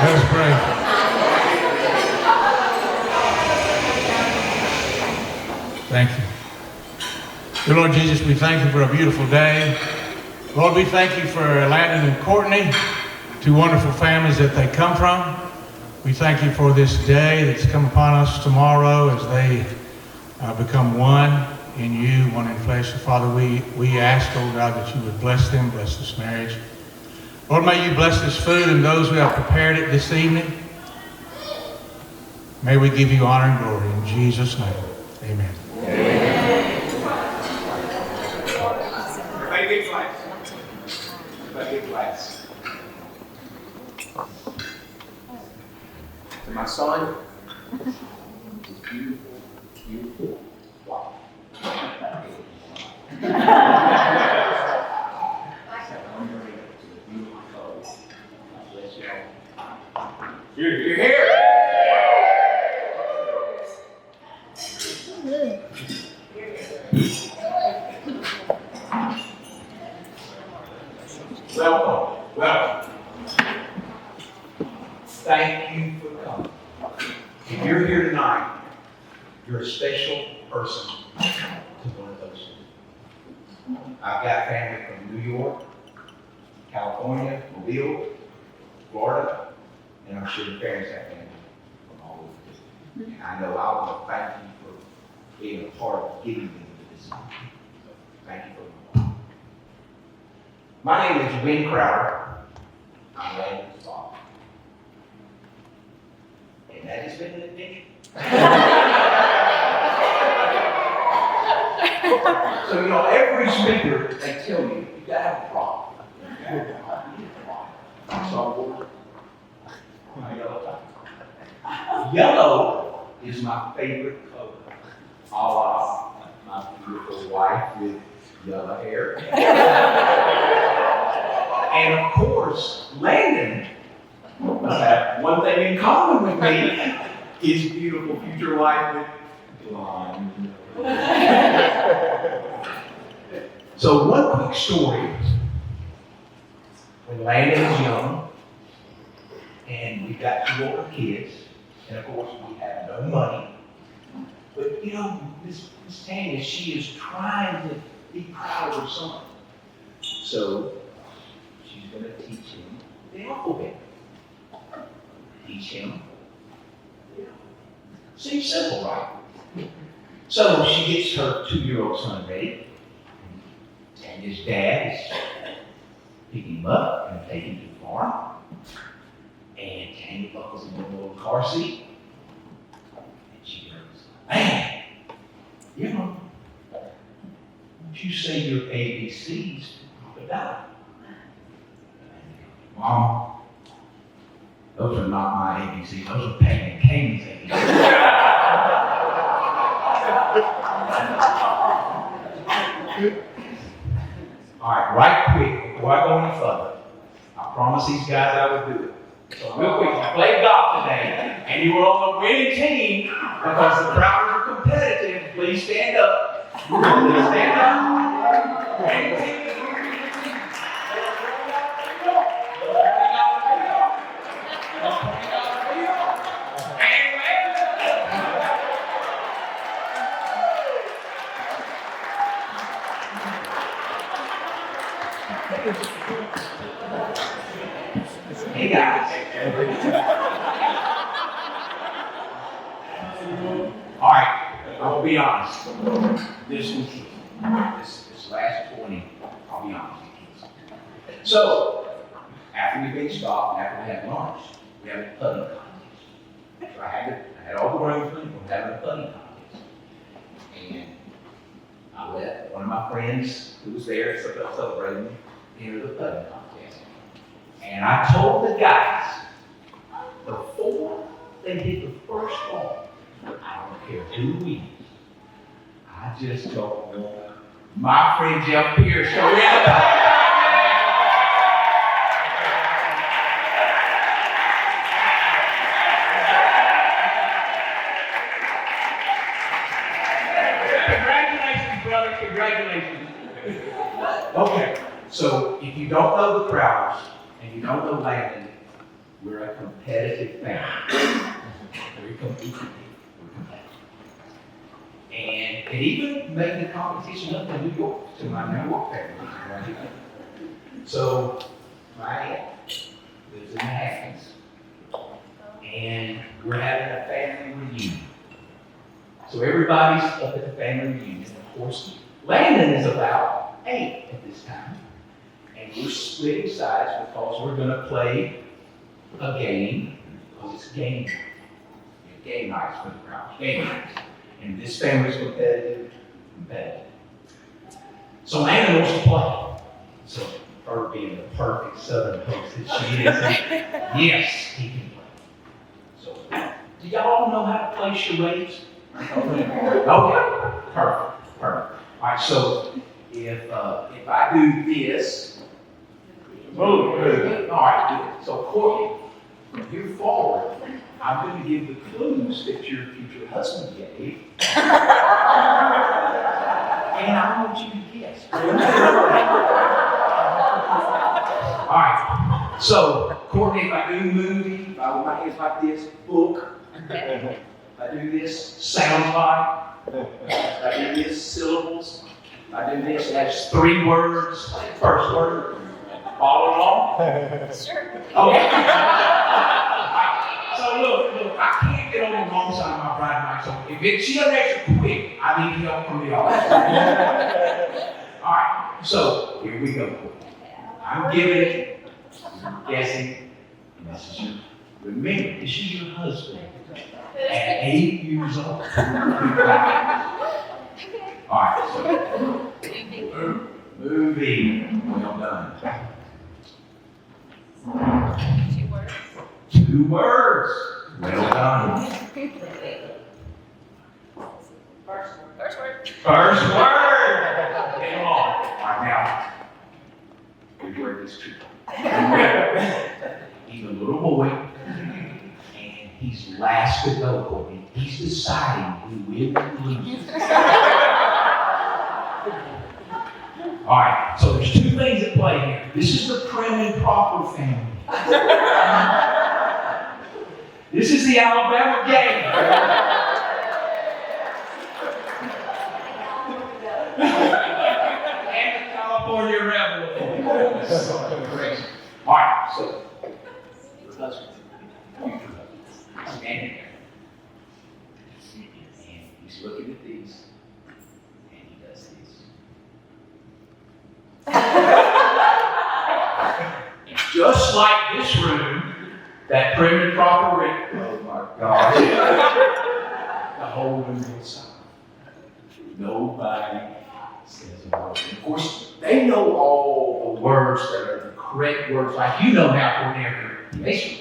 Let us pray. Thank you. Dear Lord Jesus, we thank you for a beautiful day. Lord, we thank you for Landon and Courtney, two wonderful families that they come from. We thank you for this day that's come upon us tomorrow as they become one in you, one in flesh. So Father, we ask, oh God, that you would bless them, bless this marriage. Lord, may you bless this food and those who have prepared it this evening. May we give you honor and glory in Jesus' name. Amen. Everybody get glass. Everybody get glass. To my son, it's beautiful, beautiful. Wow. You're here. Welcome. Thank you for coming. If you're here tonight, you're a special person to one of those two. I've got family from New York, California, Mobile, Florida, and I'm sure your parents have family from all over. And I know I want to thank you for being a part of getting me to this. Thank you for coming. My name is Wayne Crowder. I'm Landon's father. And that has been an adventure. So, every speaker, they tell you, you got to have a problem. You need a problem. So, yellow is my favorite color. My beautiful wife with yellow hair. And of course, Landon have one thing in common with me, his beautiful future wife with blonde. So one quick story. When Landon was young, and we got two older kids, and of course we had no money. But Miss Tanya, she is trying to be proud of her son. So she's going to teach him the alphabet. Teach him. Seems simple, right? So she gets her 2-year-old son ready. And his dad is picking him up and taking him to the farm. And Tanya buckles him in a little car seat. And she goes, "Man, won't you say your ABCs to Papa Doc?" "Mom, those are not my ABCs. Those are Peggy and Kane's ABCs." All right, quick, before I go any further, I promised these guys I would do it. So real quick, you played golf today, and you were on the winning team because the Crowders are competitive. Please stand up. Please stand up. Hey guys. All right, I will be honest. This last 20, I'll be honest with you. So, after we finished off and after we had lunch, we had a putting contest. So I had all the groomsmen from having a putting contest. And I let one of my friends who was there celebrating enter the putting contest. And I told the guys, before they hit the first ball, I don't care who wins. I just don't want my friend Jeff Pierce to win. Congratulations, brother. Congratulations. Okay, so if you don't know the Crowders and you don't know Landon, We're a competitive family. We're competitive. And it even made the competition up in New York to my New York family. Right? So my aunt lives in Manhattan, and we're having a family reunion. So everybody's up at the family reunion. Of course, Landon is about 8 at this time. And we're splitting sides because we're going to play a game, because it's game night. Game nights for the crowd. Game nights. And this family's competitive. So Landon wants to play. So her being the perfect Southern host that she is, yes, he can play. So, do y'all know how to play charades? Okay, perfect. All right, so if I do this, all right, do it. So Courtney, from here forward, I'm going to give the clues that your future husband gave, and I want you to guess. All right. So Courtney, if I do movie, if I move my hands like this, book. If I do this, sounds like. If I do this, syllables. If I do this, that's 3 words. First word. Follow along? Sure. Okay. So look, I can't get on the wrong side of my bride mic, so if she doesn't answer quick, I need help from the audience. All right, so here we go. I'm giving it, you're guessing, and this is your, remember, this is your husband at 8 years old. All right, so movie, well done. 2 words. 2 words, well done. First word. First word. Come on. All right, now, we word this too. He's a little boy, and he's last to go, Courtney. He's deciding who will and loses. All right, so there's 2 things at play here. This is the prim and proper family. This is the Alabama game. And the California Rebel. So crazy. All right, so your husband, standing there, and he's looking at these, and he does this. And just like this room, that prim and proper ring. Oh my God! The whole room is silent. Nobody says a word. And of course, they know all the words that are the correct words, like you know now, Courtney.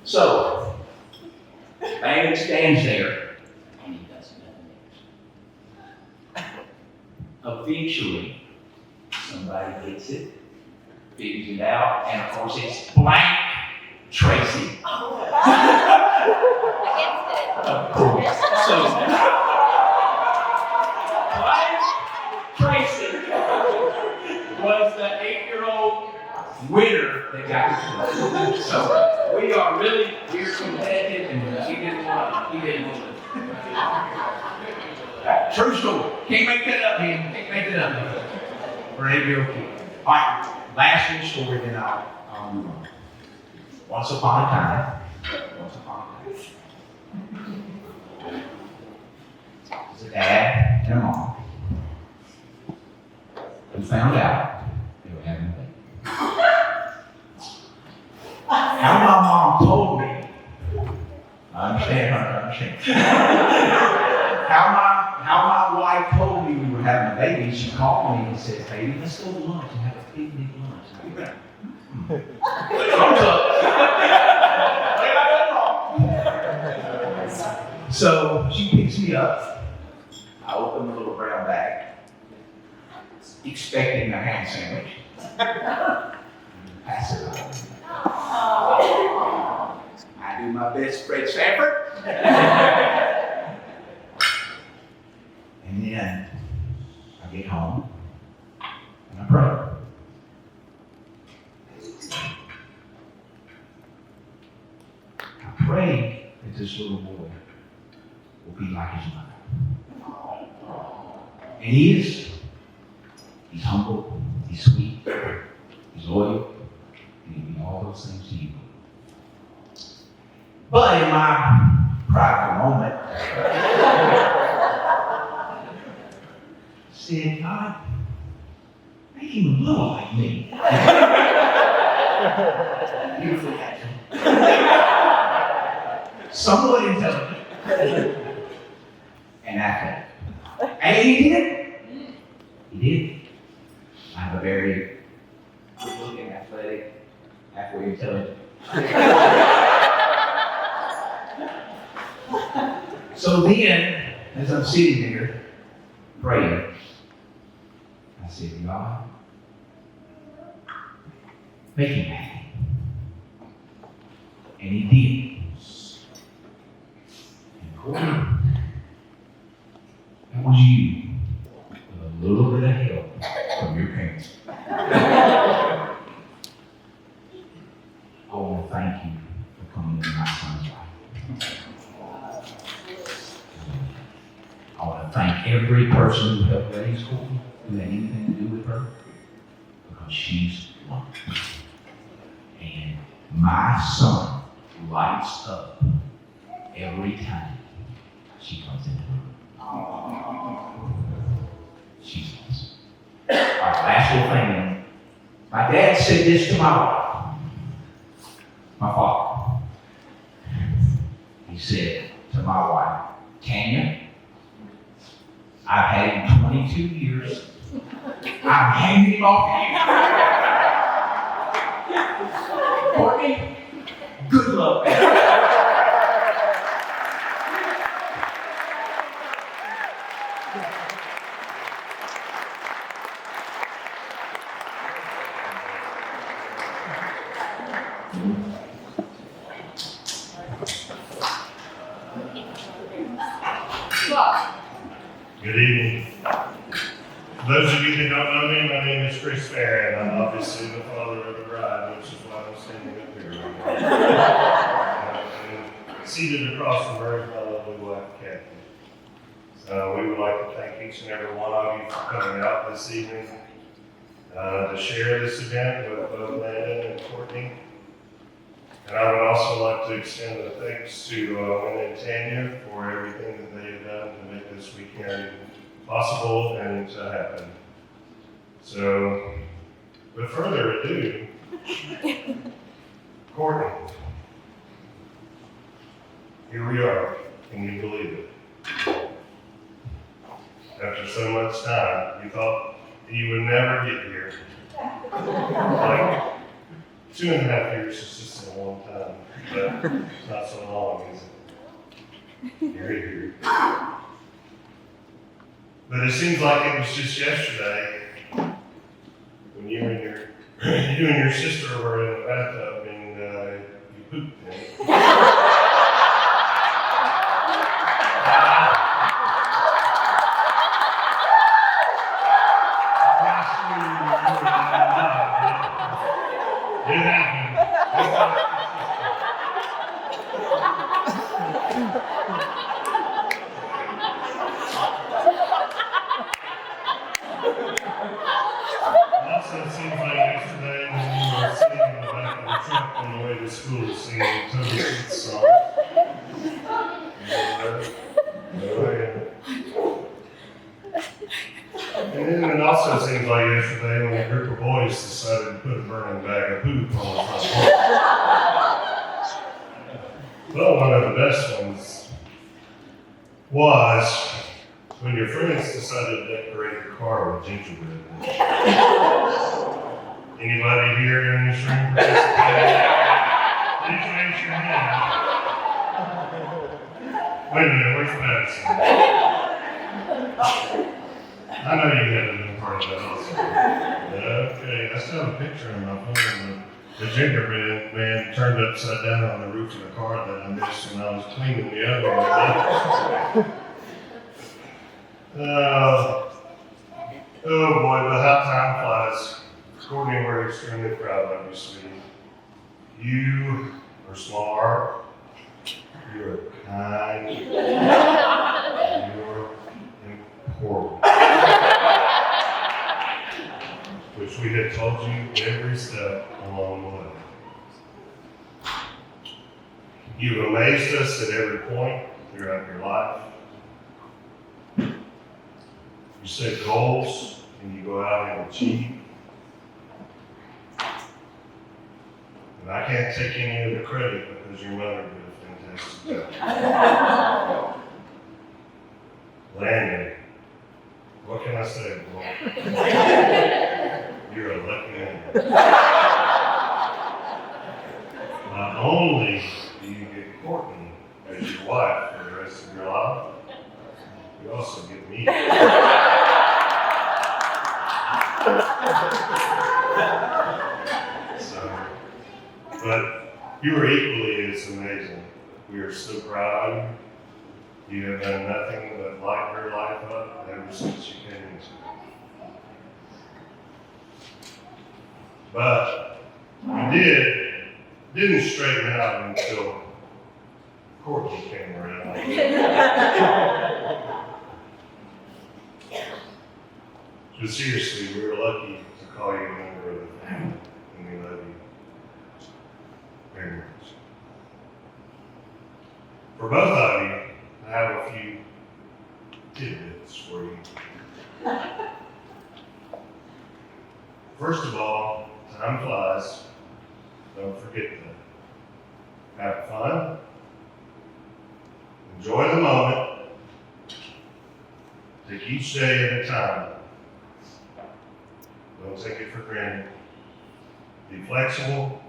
So, Landon stands there, and he does nothing else. Eventually, somebody gets it, figures it out, and of course, it's blank Tracy. Of course. So, blank Tracy was the 8-year-old winner that got the clue. So we are really here competitive, and he didn't want it. True story. Can't make that up, man. Can't make it up. We're okay. All right. Last little story, then I'll move on. Once upon a time. There's a dad and a mom who found out they were having a baby. How my mom told me, I understand. How my wife told me we were having a baby, she called me and said, "Baby, let's go to lunch and have a picnic lunch." So she picks me up. I open the little brown bag, expecting a ham sandwich. Pass it on. I do my best, Fred Sanford. And then I get home and I pray. pray that this little boy will be like his mother. And he is. He's humble, he's sweet, he's loyal, and he'll be all those things to you. But in my private moment, said, God, make him a little like me. Beautiful action. Somewhat intelligent. And athletic. And he did. He did. I have a very good looking, athletic, halfway intelligent. So then, as I'm sitting there praying, I said, God, make him happy. And he did. And Courtney, that was you with a little bit of help from your parents. I want to thank you for coming into my son's life. I want to thank every person who helped raise Courtney, who had anything to do with her, because she's wonderful. And my son lights up every time she comes into the room. She's awesome. All right, last little thing. My dad said this to my wife, my father. He said to my wife, Tanya, I've had him 22 years. I'm handing him off to you. Courtney, good luck. Good evening. For those of you that don't know me, my name is Chris Fair, and I'm obviously the father of the bride, which is why I'm standing up here right now. And seated across from her is my lovely wife, Kathy. We would like to thank each and every one of you for coming out this evening to share this event with both Landon and Courtney. And I would also like to extend a thanks to Wynn and Tanya for everything that they have done to make this weekend possible and to happen. So, with further ado, Courtney, here we are. Can you believe it? After so much time, you thought you would never get here. Like, 2.5 years is just a long time, but it's not so long, is it? You're here. But it seems like it was just yesterday when you and your sister were in the bathtub and you pooped in it. It happened. Also, it seems like yesterday when you were sitting in the back of the truck on the way to school singing Toby Keith's song. And then it also seems like yesterday when a group of boys decided to put a burning bag of poop on the front porch. Well, one of the best ones was when your friends decided to decorate your car with gingerbread. Anybody here in this room participate? Please raise your hand. Wait a minute, where's Madison? I know you had been part of that also. Okay, I still have a picture in my phone. The gingerbread man turned upside down on the roof of the car that I missed when I was cleaning the oven. Oh boy, but how time flies. Courtney, we're extremely proud of you, sweetie. You are smart, You're kind. You're important. Which we have told you every step along the way. You've amazed us at every point throughout your life. You set goals and you go out and achieve. And I can't take any of the credit because your mother did a fantastic job. Landon, what can I say, boy? You're a lucky man. Not only do you get Courtney as your wife for the rest of your life, you also get me. But you are equally as amazing. We are so proud of you. You have done nothing but light her life up ever since you came into it. But you didn't straighten out until Courtney came around. But seriously, we were lucky to call you a member of the family, and we love you very much. For both of you, I have a few tidbits for you. First of all, time flies. Don't forget that. Have fun. Enjoy the moment. Take each day at a time. Don't take it for granted. Be flexible.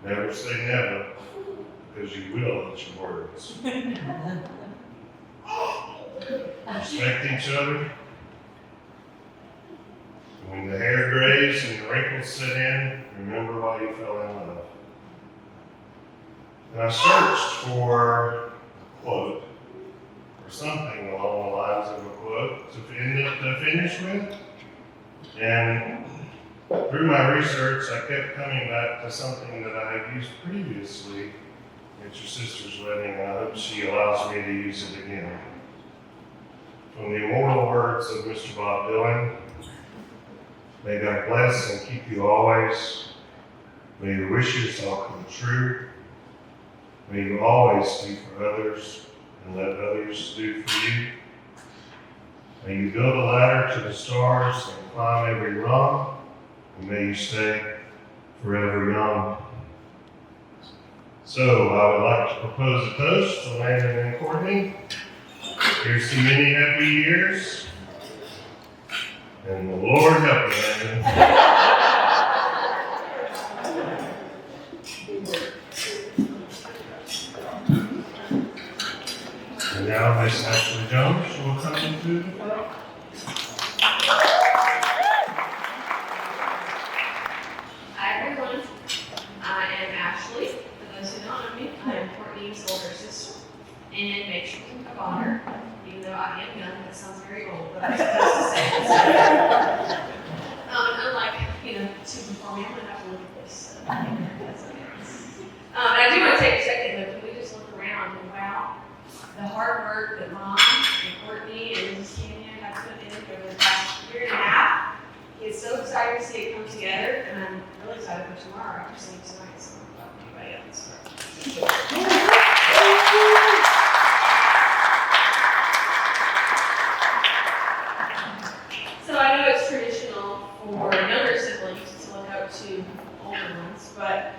Never say never, because you will eat your words. Respect each other. When the hair grays and the wrinkles set in, remember why you fell in love. And I searched for a quote, or something along the lines of a quote to finish with. And through my research, I kept coming back to something that I had used previously at your sister's wedding, and I hope she allows me to use it again. From the immortal words of Mr. Bob Dylan, may God bless and keep you always. May your wishes all come true. May you always do for others and let others do for you. May you build a ladder to the stars and climb every rung. And may you stay forever young. So I would like to propose a toast to Landon and Courtney. Here's to many happy years. And the Lord help you, Landon. And now Miss Ashley Jones will come to the front. Hi everyone, I am Ashley. For those who don't know me, I am Courtney's older sister and matron of honor. Even though I am young, that sounds very old, but I'm supposed to say it. Unlike, two before me, I'm gonna have to look at this. So that's okay. And I do want to take a second though, can we just look around and wow, the hard work that Mom and Courtney and Mrs. Canyon have put in over the past year and a half. It's so exciting to see it come together, and I'm really excited for tomorrow after seeing tonight, so I'm not anybody else. So I know it's traditional for younger siblings to look up to older ones, but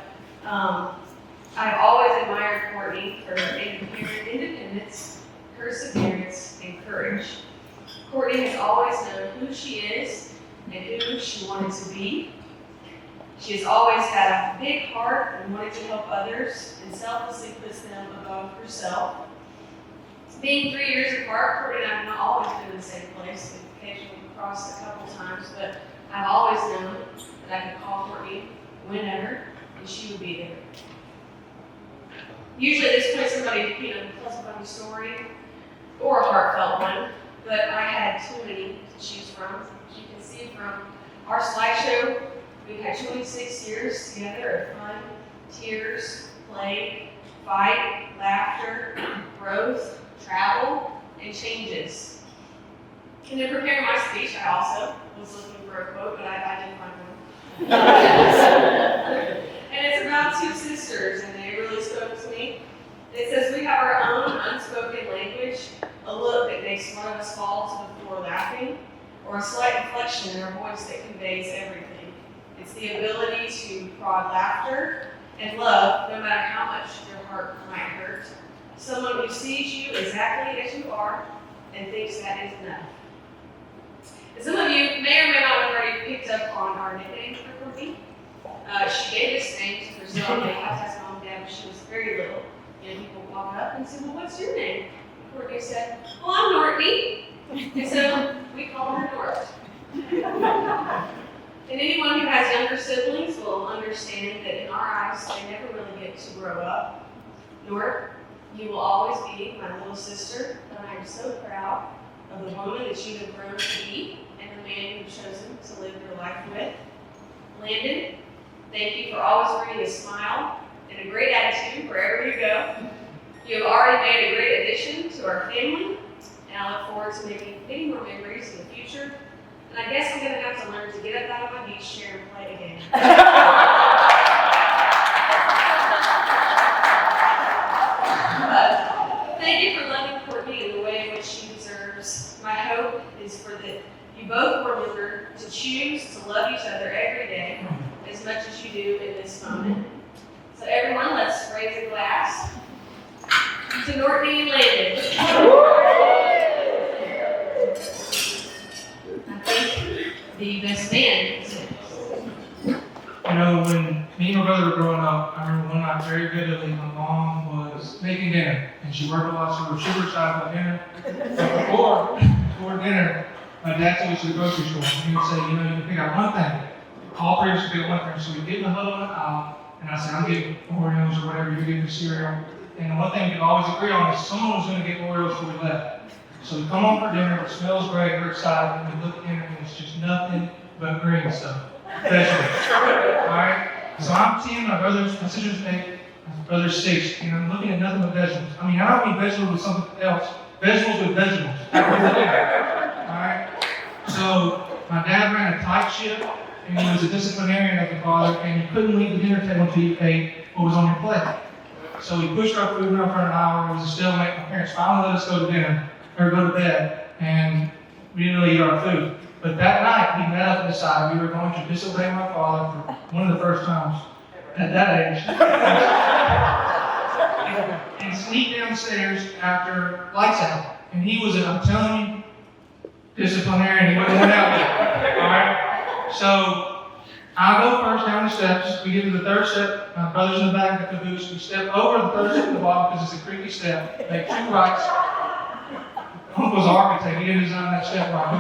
I've always admired Courtney for her independence, perseverance, and courage. Courtney has always known who she is and who she wanted to be. She has always had a big heart and wanted to help others and selflessly puts them above herself. Being 3 years apart, Courtney and I have not always been in the same place. We've occasionally crossed a couple times, but I've always known that I could call Courtney whenever and she would be there. Usually at this point somebody, tells a funny story or a heartfelt one, but I had too many to choose from. As you can see from our slideshow, we've had 26 years together of fun, tears, play, fight, laughter, growth, travel, and changes. And in preparing my speech, I also was looking for a quote, but I didn't find one. And it's about two sisters, and they really spoke to me. It says, we have our own unspoken language, a look that makes one of us fall to the floor laughing, or a slight inflection in our voice that conveys everything. It's the ability to prod laughter and love, no matter how much your heart might hurt. Someone who sees you exactly as you are and thinks that is enough. And some of you may or may not have already picked up on our nickname for Courtney. She gave us names for Zoe. I had mom and dad when she was very little. And people walk up and say, well, what's your name? And Courtney said, well, I'm Nortney. And so we call her Nort. And anyone who has younger siblings will understand that in our eyes, they never really get to grow up. Nort, you will always be my little sister, and I am so proud of the woman that you have grown to be and the man you've chosen to live your life with. Landon, thank you for always bringing a smile and a great attitude wherever you go. You have already made a great addition to our family, and I look forward to making many more memories in the future. And I guess I'm going to have to learn to get up out of my beach chair and play again. But thank you for loving Courtney in the way in which she deserves. My hope is for that you both remember to choose to love each other every day as much as you do in this moment. So everyone, let's raise a glass to Courtney and Landon. I think the best man is it. You know, when me and my brother were growing up, I remember one night very vividly, my mom was making dinner, and she worked a lot, so we were super excited about dinner. But before dinner, my dad took us to the grocery store, and he would say, you know, you can pick out one thing. All three of us would pick out one thing. So we'd get in the huddle in the aisle, and I said, I'm getting Oreos or whatever, you're getting the cereal. And the one thing we could always agree on is someone was going to get Oreos before we left. So we come home for dinner, it smells great, we're excited, and we look at dinner, and it's just nothing but green stuff. Vegetables. Alright? So I'm 10, my sister's 8, my brother's 6, and I'm looking at nothing but vegetables. I mean, I don't mean vegetables with something else. Vegetables with vegetables. Alright? So my dad ran a tight ship, and he was a disciplinarian of the father, and he couldn't leave the dinner table until you ate what was on your plate. So we pushed our food around for an hour, it was a stalemate. My parents finally let us go to dinner, or go to bed, and we didn't really eat our food. But that night, we met up and decided we were going to disobey my father for one of the first times at that age. And sneak downstairs after lights out. And he was, I'm telling you, disciplinarian, he wasn't out yet. Alright? So I go first down the steps. We get to the third step. My brother's in the back of the caboose. We step over the third step to the bottom because it's a creaky step. Make 2 rights. Uncle's an architect. He didn't design that step right.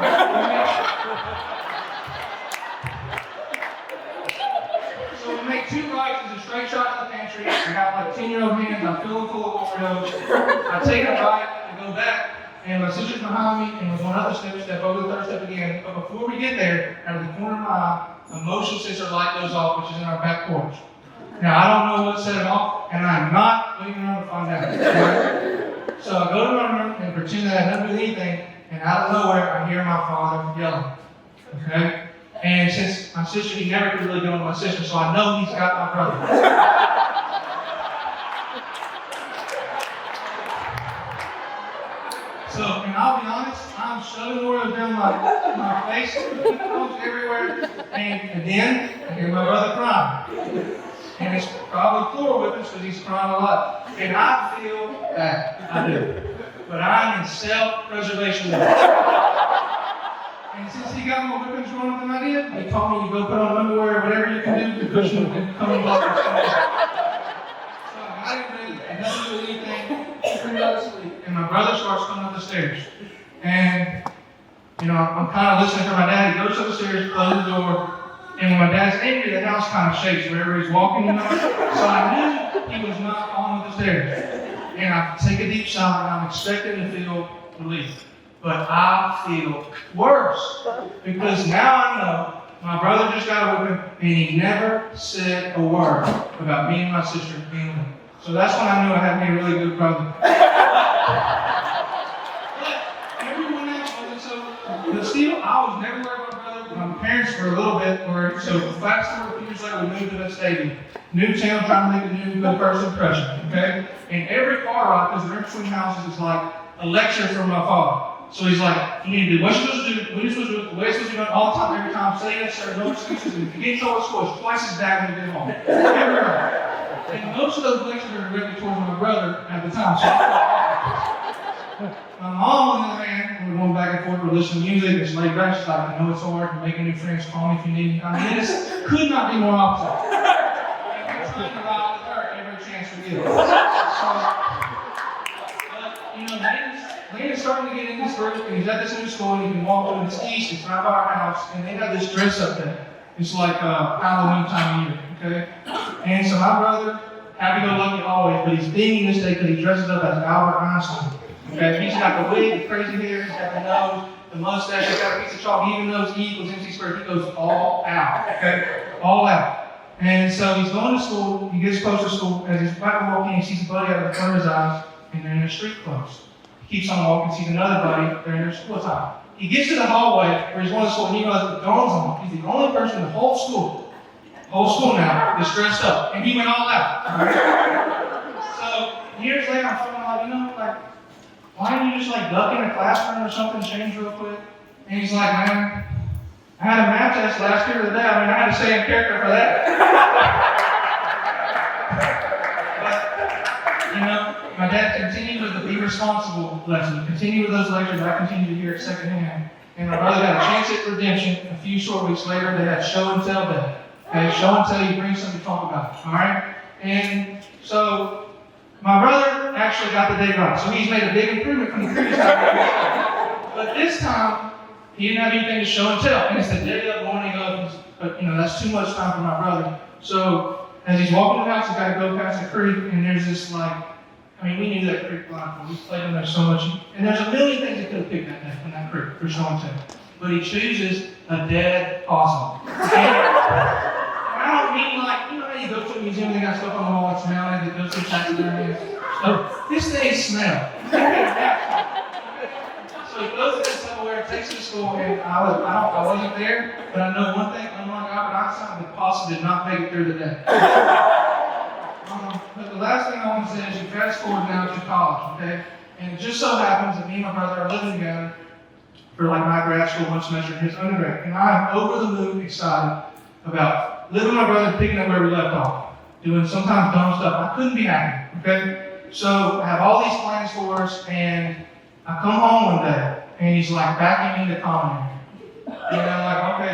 So we make 2 rights. It's a straight shot in the pantry. I got like 10-year-old hands. I fill them full of Oreos. I take a right and go back. And my sister's behind me, and we're going up the step over the third step again. But before we get there, out of the corner of my eye, a motion sensor light goes off, which is in our back porch. Now, I don't know what set it off, and I'm not waiting around to find out. Right? So I go to my room and pretend that I had nothing to do with anything, and out of nowhere, I hear my father yelling. Okay? And since my sister, he never could really go with my sister, so I know he's got my brother. So, and I'll be honest, I'm shoving Oreos down my face, everywhere, and then I hear my brother crying. And it's probably floor whippings because he's crying a lot. And I feel bad, I do. But I'm in self-preservation mode. And since he got more whippings growing up than I did, he told me to go put on underwear or whatever you can do to cushion and come and walk. So I didn't do anything. And my brother starts coming up the stairs. And, you know, I'm kind of listening to my dad. He goes up the stairs, closes the door. And when my dad's angry, the house kind of shakes wherever he's walking. You know? So I knew he was not on up the stairs. And I take a deep sigh, and I'm expecting to feel relief. But I feel worse. Because now I know my brother just got a whipping, and he never said a word about me and my sister being with him. So that's when I knew I had me a really good brother. But everyone else wasn't so. But still, I was never like my brother. My parents for a little bit were. So fast forward a few years later, we moved to that stadium. New town, trying to make a new good first impression. Okay. And every car ride, because we're in between houses, is like a lecture from my father. So he's like, you need to do what you're supposed to do, when you're supposed to do it, the way it's supposed to be done all the time, every time. Say yes, sir, no excuses. And if you get in trouble at school, it's twice as bad when you get home. Every time. And most of those lectures are directed towards my brother at the time. So my mom, on the other hand, we're going back and forth, we're listening to music, it's laid back, she's like, I know it's hard, you're making new friends, call me if you need me. I mean, this could not be more opposite. And I'm trying to ride with her every chance we get. So, but, you know, Landon's starting to get in this group, and he's at this new school, and he can walk over this east, it's right by our house, and they have this dress up there. It's like Halloween time of year, okay? And so my brother, happy-go-lucky always, but he's beaming this day because he dresses up as Albert Einstein. Okay? He's got the wig, the crazy hair, he's got the nose, the mustache, he's got a piece of chalk, he even knows E equals MC squared. He goes all out, okay? All out. And so he's going to school, he gets close to school, as he's about to walk in, he sees a buddy out of the front of his eyes, and they're in their street clothes. He keeps on walking, sees another buddy, they're in their school attire. He gets to the hallway where he's going to school, and he realizes it dawns on him. He's the only person in the whole school now, that's dressed up. And he went all out. Right? So years later, I'm feeling like, you know, like, why don't you just like duck in a classroom or something, change real quick? And he's like, man, I had a math test last year today. I mean, I had to stay in character for that. But, you know, my dad continued with the be responsible lesson. Continued with those lectures. I continued to hear it secondhand. And my brother got a chance at redemption. A few short weeks later, they had show and tell day. Okay, show and tell, you bring something to talk about. All right? And so my brother actually got the day right. So he's made a big improvement from the previous time. But this time, he didn't have anything to show and tell. And it's the day of, morning of, but you know, that's too much time for my brother. So as he's walking to the house, he's got to go past the creek, and there's this like, I mean, we knew that creek blindfold. We played in there so much. And there's a million things he could have picked that day from that creek for show and tell. But he chooses a dead possum. I don't mean like, you know how you go to a museum and they got stuff on the wall that's smelling, that goes to taxidermy. So this thing smells. So he goes to this somewhere, takes it to school, and I wasn't there, but I know one thing, unlike Albert Einstein, the possum did not make it through the day. But the last thing I want to say is you fast forward now to college, okay? And it just so happens that me and my brother are living together for like my grad school one semester and his undergrad. And I am over the moon excited about living with my brother, picking up where we left off, doing sometimes dumb stuff. I couldn't be happy, okay? So I have all these plans for us, and I come home one day, and he's like backing me into common area. And I'm like, okay,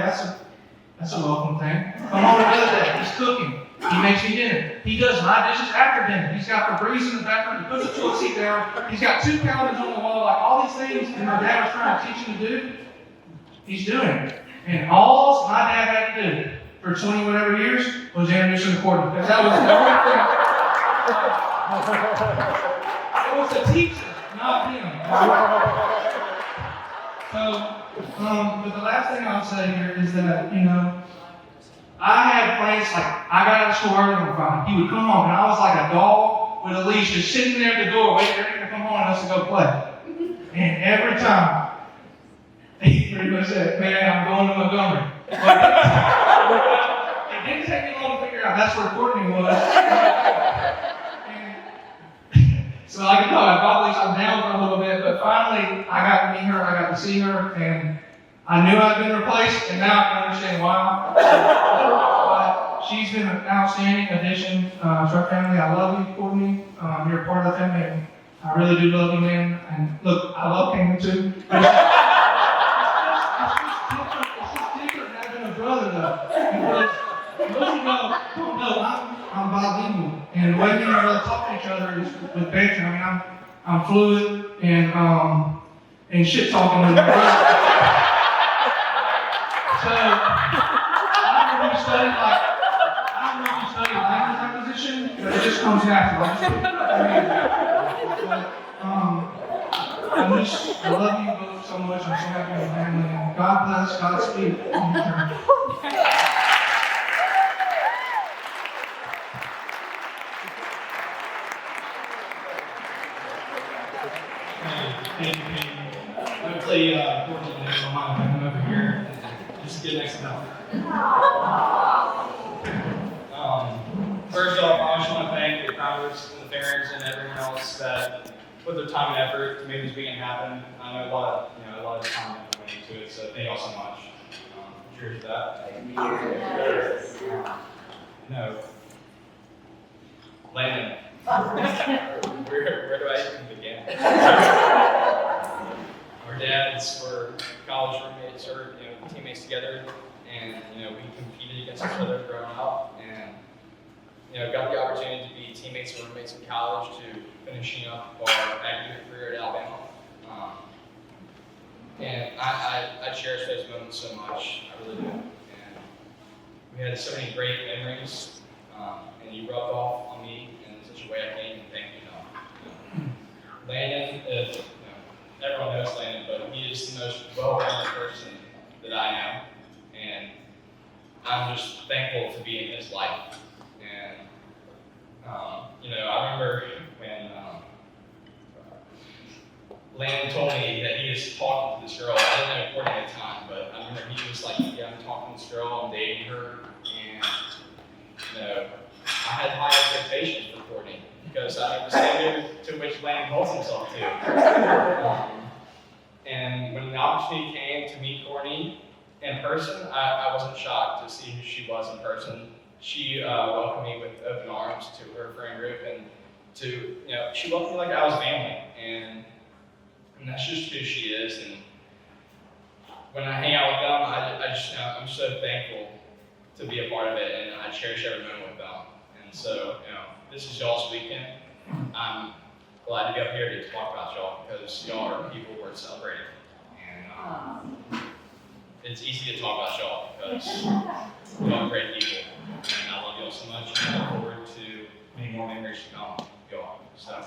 that's a welcome thing. Come home another day, he's cooking. He makes me dinner. He does my dishes after dinner. He's got Febreze in the background. He puts a toilet seat down. He's got 2 calendars on the wall, like all these things that my dad was trying to teach him to do. He's doing it. And all my dad had to do for 20 whatever years was introduce him to Courtney. Because that was everything. It was the teacher, not him. So, but the last thing I'll say here is that, you know, I had plans, like, I got out of school early on Friday. He would come home, and I was like a dog with a leash, just sitting there at the door, waiting for him to come home and us to go play. And every time, he pretty much said, man, I'm going to Montgomery. But it didn't take me long to figure out that's where Courtney was. So I can tell, I'm down for a little bit, but finally, I got to meet her, I got to see her, and I knew I'd been replaced, and now I can understand why. But she's been an outstanding addition to our family. I love you, Courtney. You're a part of the family, and I really do love you, man. And look, I love Cameron too. It's just different having a brother, though. Because most of y'all don't know I'm bilingual, and the way me and my brother talk to each other is with banter. I mean, I'm fluid and shit talking with my brother. So, I don't know if you studied language acquisition, but it just comes natural. I love you both so much. I'm so happy with your family. And God bless, Godspeed. Thank you, Peyton. I'm going to play Courtney next on my own. I'm over here. Just get next to her. First off, I just want to thank the founders and the parents and everyone else that put their time and effort to make this weekend happen. I know a lot of time and effort went into it, so thank y'all so much. Cheers to that. No. Landon. Where do I even begin? Our dads were college roommates or teammates together, and we competed against each other growing up, and got the opportunity to be teammates and roommates in college to finishing up our academic career at Alabama. And I cherish those moments so much, I really do. And we had so many great memories, and you rubbed off on me in such a way I can't even thank you. Landon, everyone knows Landon, but he is the most well-rounded person that I know, and I'm just thankful to be in his life. And I remember when Landon told me that he was talking to this girl. I didn't know Courtney at the time, but I remember he was like, "Yeah, I'm talking to this girl, I'm dating her," and I had high expectations for Courtney because I know the standard to which Landon holds himself to. And when the opportunity came to meet Courtney in person, I wasn't shocked to see who she was in person. She welcomed me with open arms to her friend group, and she welcomed me like I was family, and that's just who she is. And when I hang out with them, I'm so thankful to be a part of it, and I cherish every moment with them. And so, this is y'all's weekend. I'm glad to be up here to talk about y'all because y'all are people worth celebrating. And it's easy to talk about y'all because y'all are great people. And I love y'all so much, and I look forward to many more memories to come with y'all. So.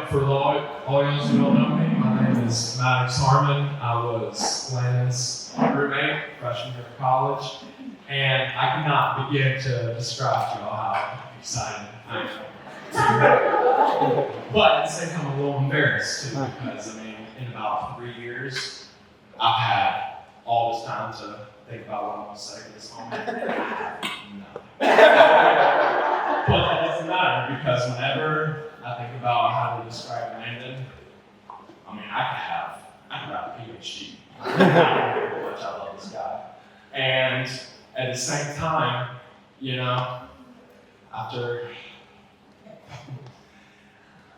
For all y'all who don't know me, my name is Maddox Harmon. I was Landon's roommate freshman year of college, and I cannot begin to describe to y'all how excited I am. But at the same time, I'm a little embarrassed too, because in about 3 years, I've had all this time to think about what I'm going to say at this moment. No. But that doesn't matter, because whenever I think about how to describe Landon, I could have a PhD. How much I love this guy. And at the same time, after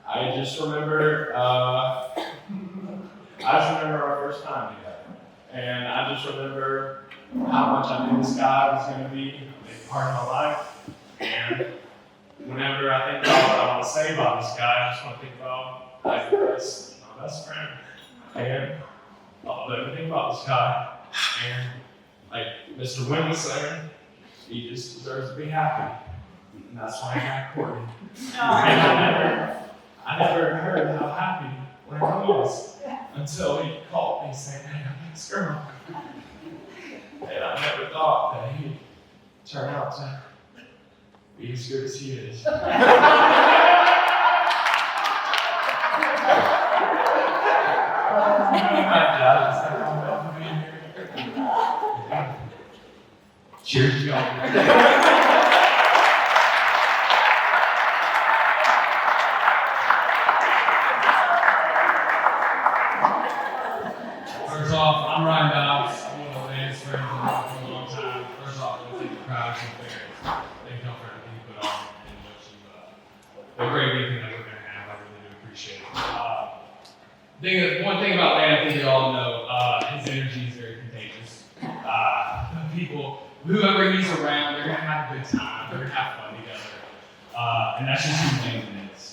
I just remember our first time together. And I just remember how much I knew this guy was going to be a big part of my life. And whenever I think about what I want to say about this guy, I just want to think about Chris, my best friend. And I love everything about this guy. And like Mr. Wynn was saying, he just deserves to be happy. And that's why I got Courtney. And I never heard how happy Landon was until he called me saying, "Hey, I met this girl." And I never thought that he'd turn out to be as good as he is. Cheers, y'all. First off, I'm Ryan Dobbs. I'm one of the latest friends I've known for a long time. First off, I want to thank the crowd and fans. Thank y'all for everything you put on and the great weekend that we're going to have. I really do appreciate it. One thing about Landon, I think you all know, his energy is very contagious. Whoever he's around, they're going to have a good time. They're going to have fun together. And that's just who Landon is.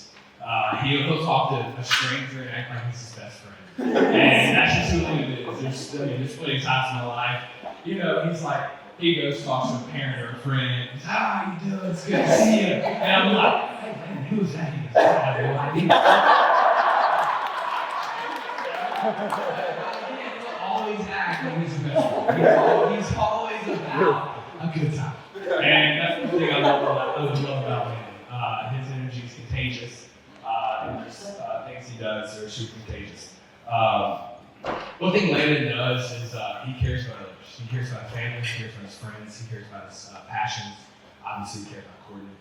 He'll talk to a stranger and act like he's his best friend. And that's just who Landon is. There's plenty of times in my life, he's like, he goes talks to a parent or a friend. He's, how you doing? It's good to see you. And I'm like, hey man, who's that? He goes, I have no idea. Always act like he's the best friend. He's always about a good time. And that's the thing I love about Landon. His energy is contagious. And there's things he does that are super contagious. One thing Landon does is he cares about others. He cares about his family, he cares about his friends, he cares about his passions. Obviously, he cares about Courtney,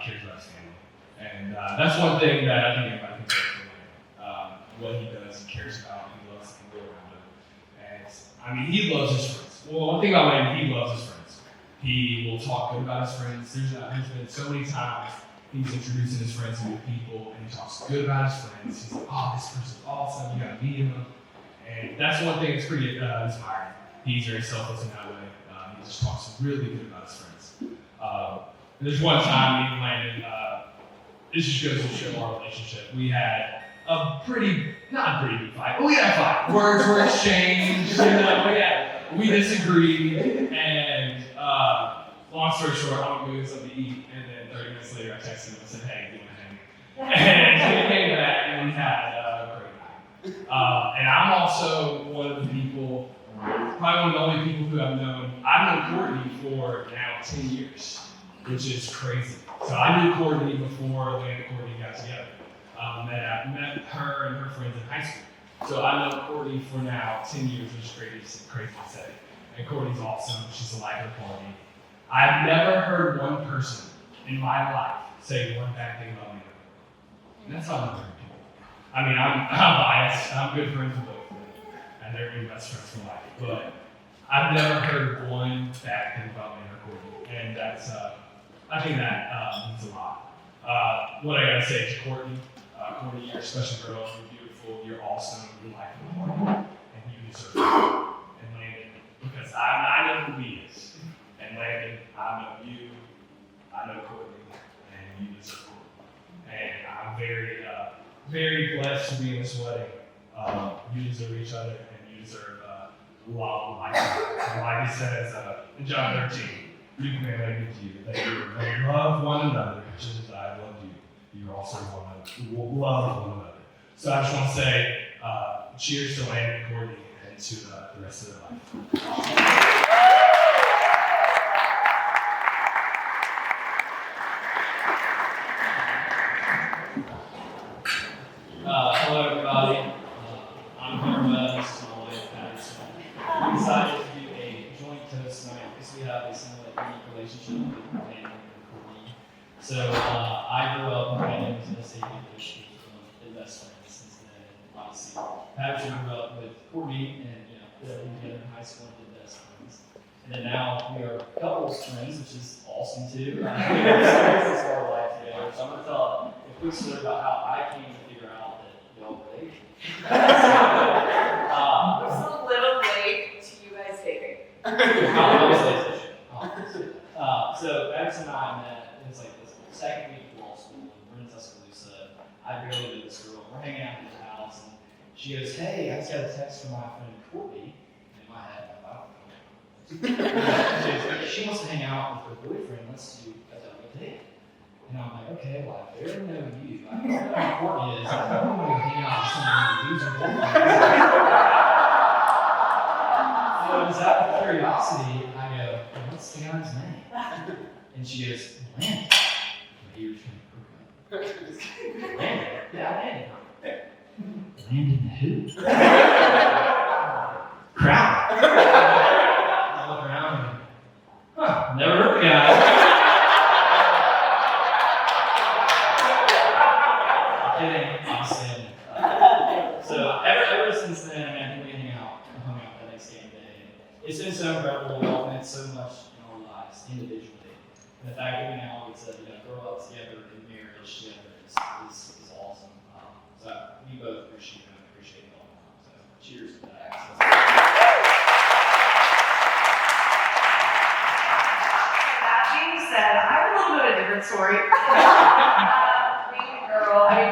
cares about his family. And that's one thing that I think everybody can take from Landon. What he does, he cares about, he loves the people around him. And I mean, he loves his friends. Well, one thing about Landon, he loves his friends. He will talk good about his friends. There's been so many times he's introducing his friends to new people, and he talks good about his friends. He's like, oh, this person's awesome, you gotta meet him. And that's one thing that's pretty inspiring. He's very selfless in that way. He just talks really good about his friends. There's one time me and Landon, this just goes to show our relationship. We had a not a pretty big fight, but we had a fight. Words were exchanged, we disagreed, and long story short, I went to go get something to eat, and then 30 minutes later I texted him and said, hey, do you want to hang? And he came back, and we had a great night. And I'm also one of the people, probably one of the only people who I've known Courtney for now 10 years, which is crazy. So I knew Courtney before Landon and Courtney got together. I met her and her friends in high school. So I know Courtney for now 10 years, which is crazy to say. And Courtney's awesome. She's a light of the party. I've never heard one person in my life say one bad thing about me. And that's not another people. I mean, I'm biased. I'm good friends with both of them. And they're my best friends for life. But I've never heard one bad thing about me or Courtney. And that's, I think that means a lot. What I gotta say to Courtney, Courtney, you're a special girl, you're beautiful, you're awesome, you're life of the party, and you deserve it. And Landon, because I know who he is. And Landon, I know you, I know Courtney, and you deserve it. And I'm very, very blessed to be in this wedding. You deserve each other, and you deserve love like that. And like he says in John 13, you can make it to you that you love one another just as I loved you. You also love one another. So I just want to say cheers to Landon and Courtney and to the rest of their life. Hello, everybody. I'm Hunter. This is my wife, Patterson. We decided to do a joint toast tonight because we have a somewhat unique relationship with Landon and Courtney. So I grew up in Landon was in a state university from the best friends since then. Obviously, Patterson grew up with Courtney and we together in high school and did best friends. And then now we are couples friends, which is awesome too. We have this whole life together. So I'm going to tell a quick story about how I came to figure out that y'all relate. It's a little late to you guys dating. So Patterson and I met, it was like this second week of law school, we're in Tuscaloosa. I barely knew this girl, we're hanging out at his house, and she goes, hey, I just got a text from my friend Courtney. And in my head, I thought, she wants to hang out with her boyfriend, let's do a date. And I'm like, okay, well, I barely know you. I don't know who Courtney is. I don't want to hang out with someone who leaves her boyfriend. So it was out of curiosity, I go, well, what's the guy's name? And she goes, Landon. My ears kind of perk up. Landon? Yeah, Landon. Landon who? Crowd. I look around and, never heard the guy. Kidding, obviously. So ever since then, I think we hung out that next game day. It's been so incredible. We all meant so much in our lives individually. And the fact that we now get to grow up together in marriage together is awesome. So we both appreciate it all. So cheers to that. That being said, I have a little bit of a different story.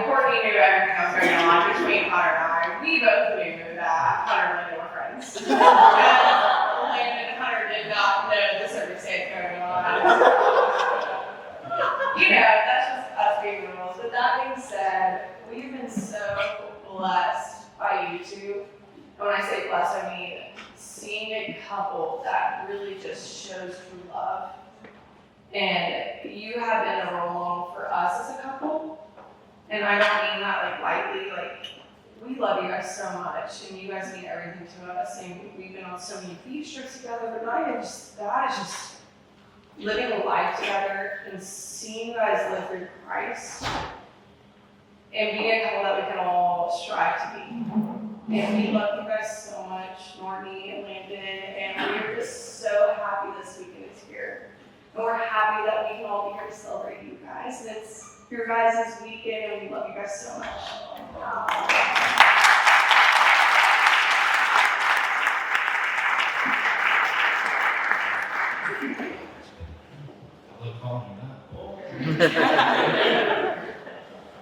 Courtney knew everything that was going on between Hunter and I. We both knew that Hunter and Landon were friends. Landon and Hunter did not know a blessing. I mean, seeing a couple that really just shows true love. And you have been a role model for us as a couple. And I don't mean that like lightly, like we love you guys so much and you guys mean everything to us. And we've been on so many beach trips together, but not even just that, it's just living a life together and seeing you guys live through Christ and being a couple that we can all strive to be. And we love you guys so much, Courtney and Landon, and we're just so happy this weekend is here. And we're happy that we can all be here to celebrate you guys. And it's your guys' weekend, and we love you guys so much.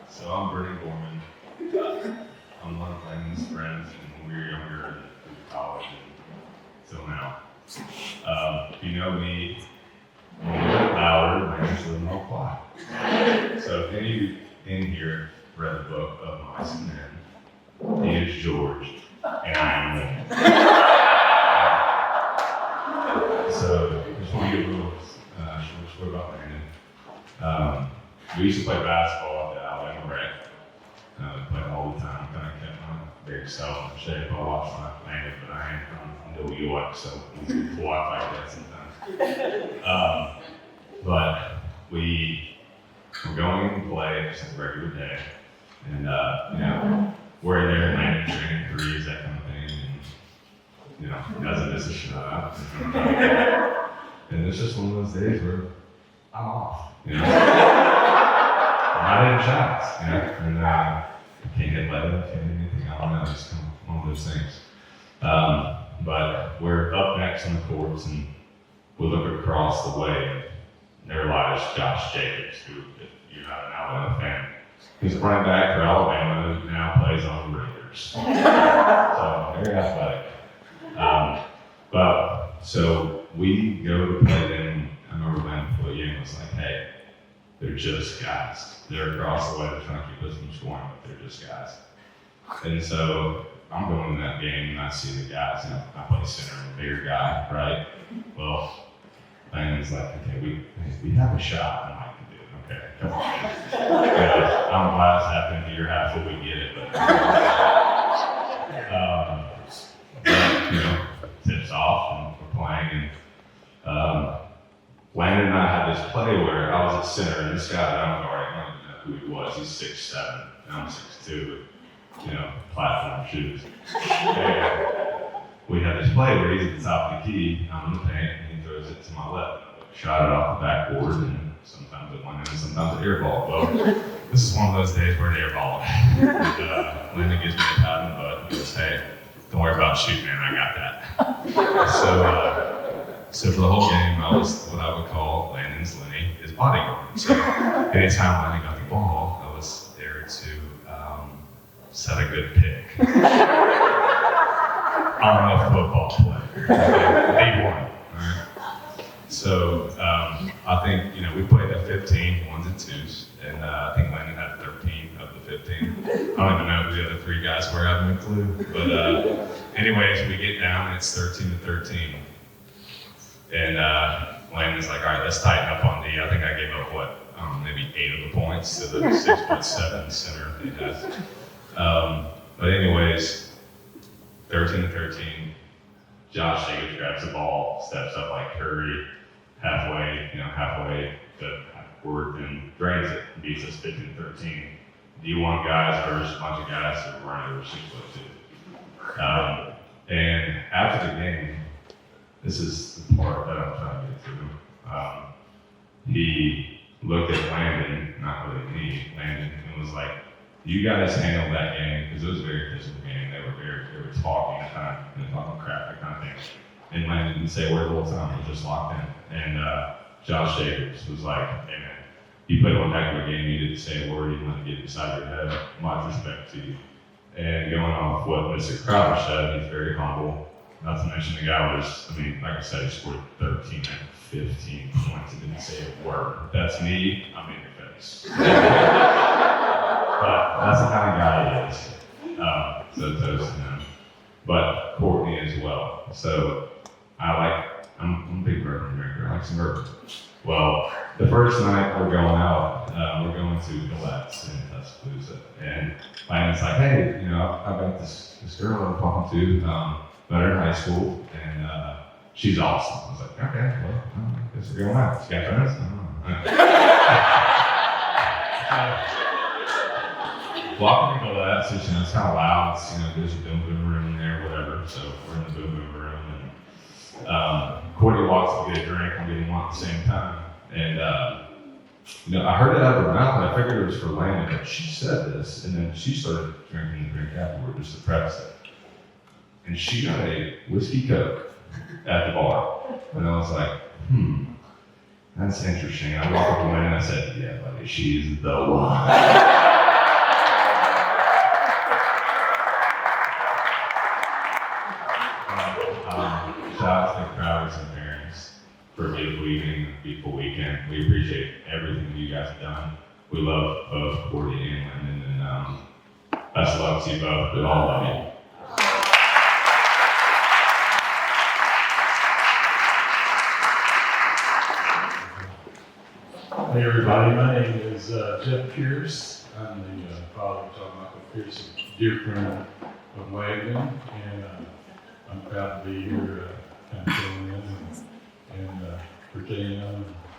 So I'm Bernie Gorman. I'm one of Landon's friends, and we were younger and through college and till now. If you know me, I'm a little bit louder, Landon's a little more quiet. So if any of you in here read the book of Mice and Men, he is George, and I am Landon. So I just want to give a little short story about Landon. We used to play basketball at the Alabama Rec. Played all the time. Kind of kept my very self in shape. I watched my Landon, but I ain't from New York, so we walk like that sometimes. But we were going in to play just a regular day, and you know, we're in there, Landon training threes, that kind of thing, and you know, doesn't miss a shot. And it's just one of those days where I'm off, you know. Not in shots, you know, and can't hit leather, can't hit anything, I don't know, just kind of one of those things. But we're up next on the courts, and we look across the way, and there lies Josh Jacobs, who, if you're not an Alabama fan, he's a running back for Alabama, who now plays on the Raiders. So, very athletic. But, so we go to play them, I remember Landon before the game was like, hey, they're just guys. They're across the way, they're trying to keep us from scoring, but they're just guys. And so I'm going to that game and I see the guys, and I play center, I'm a bigger guy, right? Well, Landon's like, okay, we have a shot, and I can do it. Okay, come on. I'm glass half empty, you're half full, we get it, but you know, tips off and we're playing, and Landon and I had this play where I was at center, and this guy that I'm guarding, I don't even know who he was, he's 6'7", and I'm 6'2", with, you know, platform shoes. And we had this play where he's at the top of the key, I'm in the paint, and he throws it to my left. Shot it off the backboard, and sometimes it went in, and sometimes it airballed. Well, this is one of those days where it airballed. And Landon gives me a pat on the butt, he goes, hey, don't worry about shooting, man, I got that. So for the whole game, I was what I would call Landon's Lenny, his bodyguard. So anytime Landon got the ball, I was there to set a good pick. I'm a football player, D1. Right? So I think, you know, we played at 15, ones and twos, and I think Landon had 13 of the 15. I don't even know who the other three guys were, I haven't a clue. But anyways, we get down, it's 13-13. And Landon's like, all right, let's tighten up on D. I think I gave up, maybe 8 of the points to the 6'7" center they had. But anyways, 13-13, Josh Jacobs grabs the ball, steps up like Curry, halfway to half-court, and drains it, and beats us 15-13. D1 guys versus a bunch of guys that weren't over 6'2". And after the game, this is the part that I'm trying to get to. He looked at Landon, not really me, Landon, and was like, you guys handled that game, because it was a very physical game. They were talking, talking crap, that kind of thing. And Landon didn't say a word the whole time, he was just locked in. And Josh Jacobs was like, hey man, you played one heck of a game, you didn't say a word, you didn't let it get inside your head, much respect to you. And going off what Mr. Crowder said, he's very humble. Not to mention the guy was, I mean, like I said, he scored 13 and 15 points and didn't say a word. If that's me, I'm in your face. But that's the kind of guy he is. So toast to him. but Courtney as well. So I'm a big bourbon drinker. I like some bourbon. Well, the first night we're going out, we're going to Gillette's in Tuscaloosa, and Landon's like, hey, I've got this girl I'm talking to, met her in high school, and she's awesome. I was like, okay, well, I guess we're going out. She got friends? Walking to Gillette's, it's kind of loud. There's a boom room in there, whatever. So we're in the boom room, and Courtney walks to get a drink. I'm getting one at the same time, and I heard it out of her mouth, and I figured it was for Landon. But she said this, and then she started drinking the drink afterward, just to preface it. And she got a whiskey coke at the bar, and I was like, that's interesting. I walked up to Landon and I said, yeah, buddy, she's the one. Shout out to the Crowders and parents for a beautiful evening, a beautiful weekend. We appreciate everything you guys have done. We love both Courtney and Landon, and best of luck to you both. We all love you. Hey everybody, my name is Jeff Pierce. I'm the father of John Michael Pierce, a dear friend of Landon, and I'm proud to be here kind of filling in and pretending.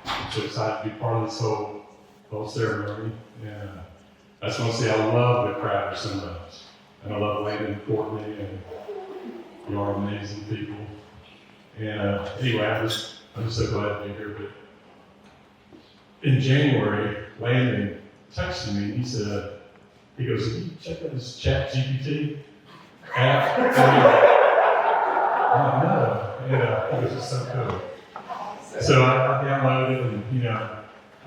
I'm so excited to be part of this whole ceremony, and I just want to say I love the crowd so much, and I love Landon and Courtney, and you are amazing people. And anyway, I'm just so glad to be here. But in January, Landon texted me. He said, he goes, "Have you checked out this ChatGPT app?" I'm like, "No." And he goes, "It's so cool." So I downloaded it, and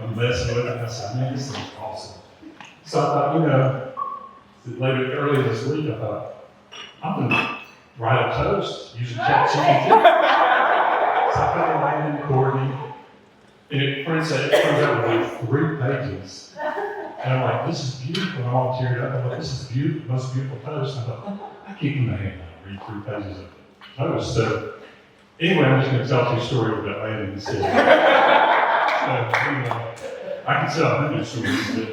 I'm messing with it, and I said, "Man, this thing's awesome." So I thought, earlier this week, I thought, I'm gonna write a toast using ChatGPT. So I put in Landon and Courtney. And it turns out with like 3 pages. And I'm like, this is beautiful. And I'm all teared up. I'm like, this is beautiful, most beautiful toast. And I thought, I can't in my hand read 3 pages of toast. So anyway, I'm just going to tell 2 stories about Landon instead. So anyway, I can tell 100 stories, but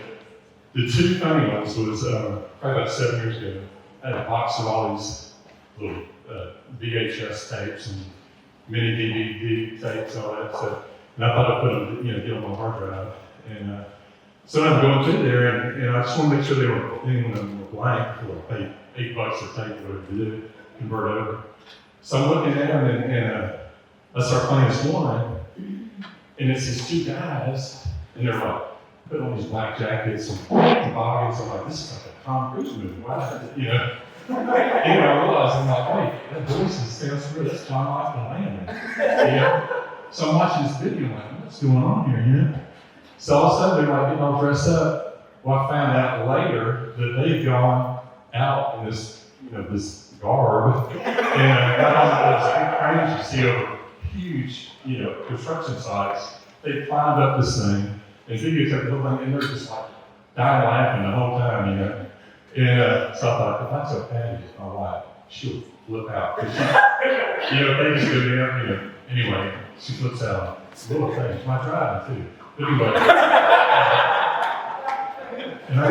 the 2 funny ones was probably about 7 years ago. I had a box of all these little VHS tapes and mini DVD tapes and all that stuff. And I thought I'd put them, get them on the hard drive. And so I'm going through there, and I just want to make sure any of them were blank. I paid $8 a tape, whatever to do, convert over. So I'm looking at them, and I start playing this one, and it's these 2 guys, and they're like putting on these black jackets and toboggans. I'm like, this is like a Tom Cruise movie. Why? Anyway, I realized, I'm like, wait, that voice sounds real. That's John Michael Landon. So I'm watching this video, like, what's going on here, So all of a sudden, they're like getting all dressed up. Well, I found out later that they've gone out in this, this garb, and got on those big cranes you see over huge, construction sites. They climbed up this thing and videotaped the whole thing, and they're just like dying laughing the whole time, And so I thought, if I tell Patty, my wife, she'll flip out. Cause she, they just go down, Anyway, she flips out. Little things, my driving too. But anyway. And I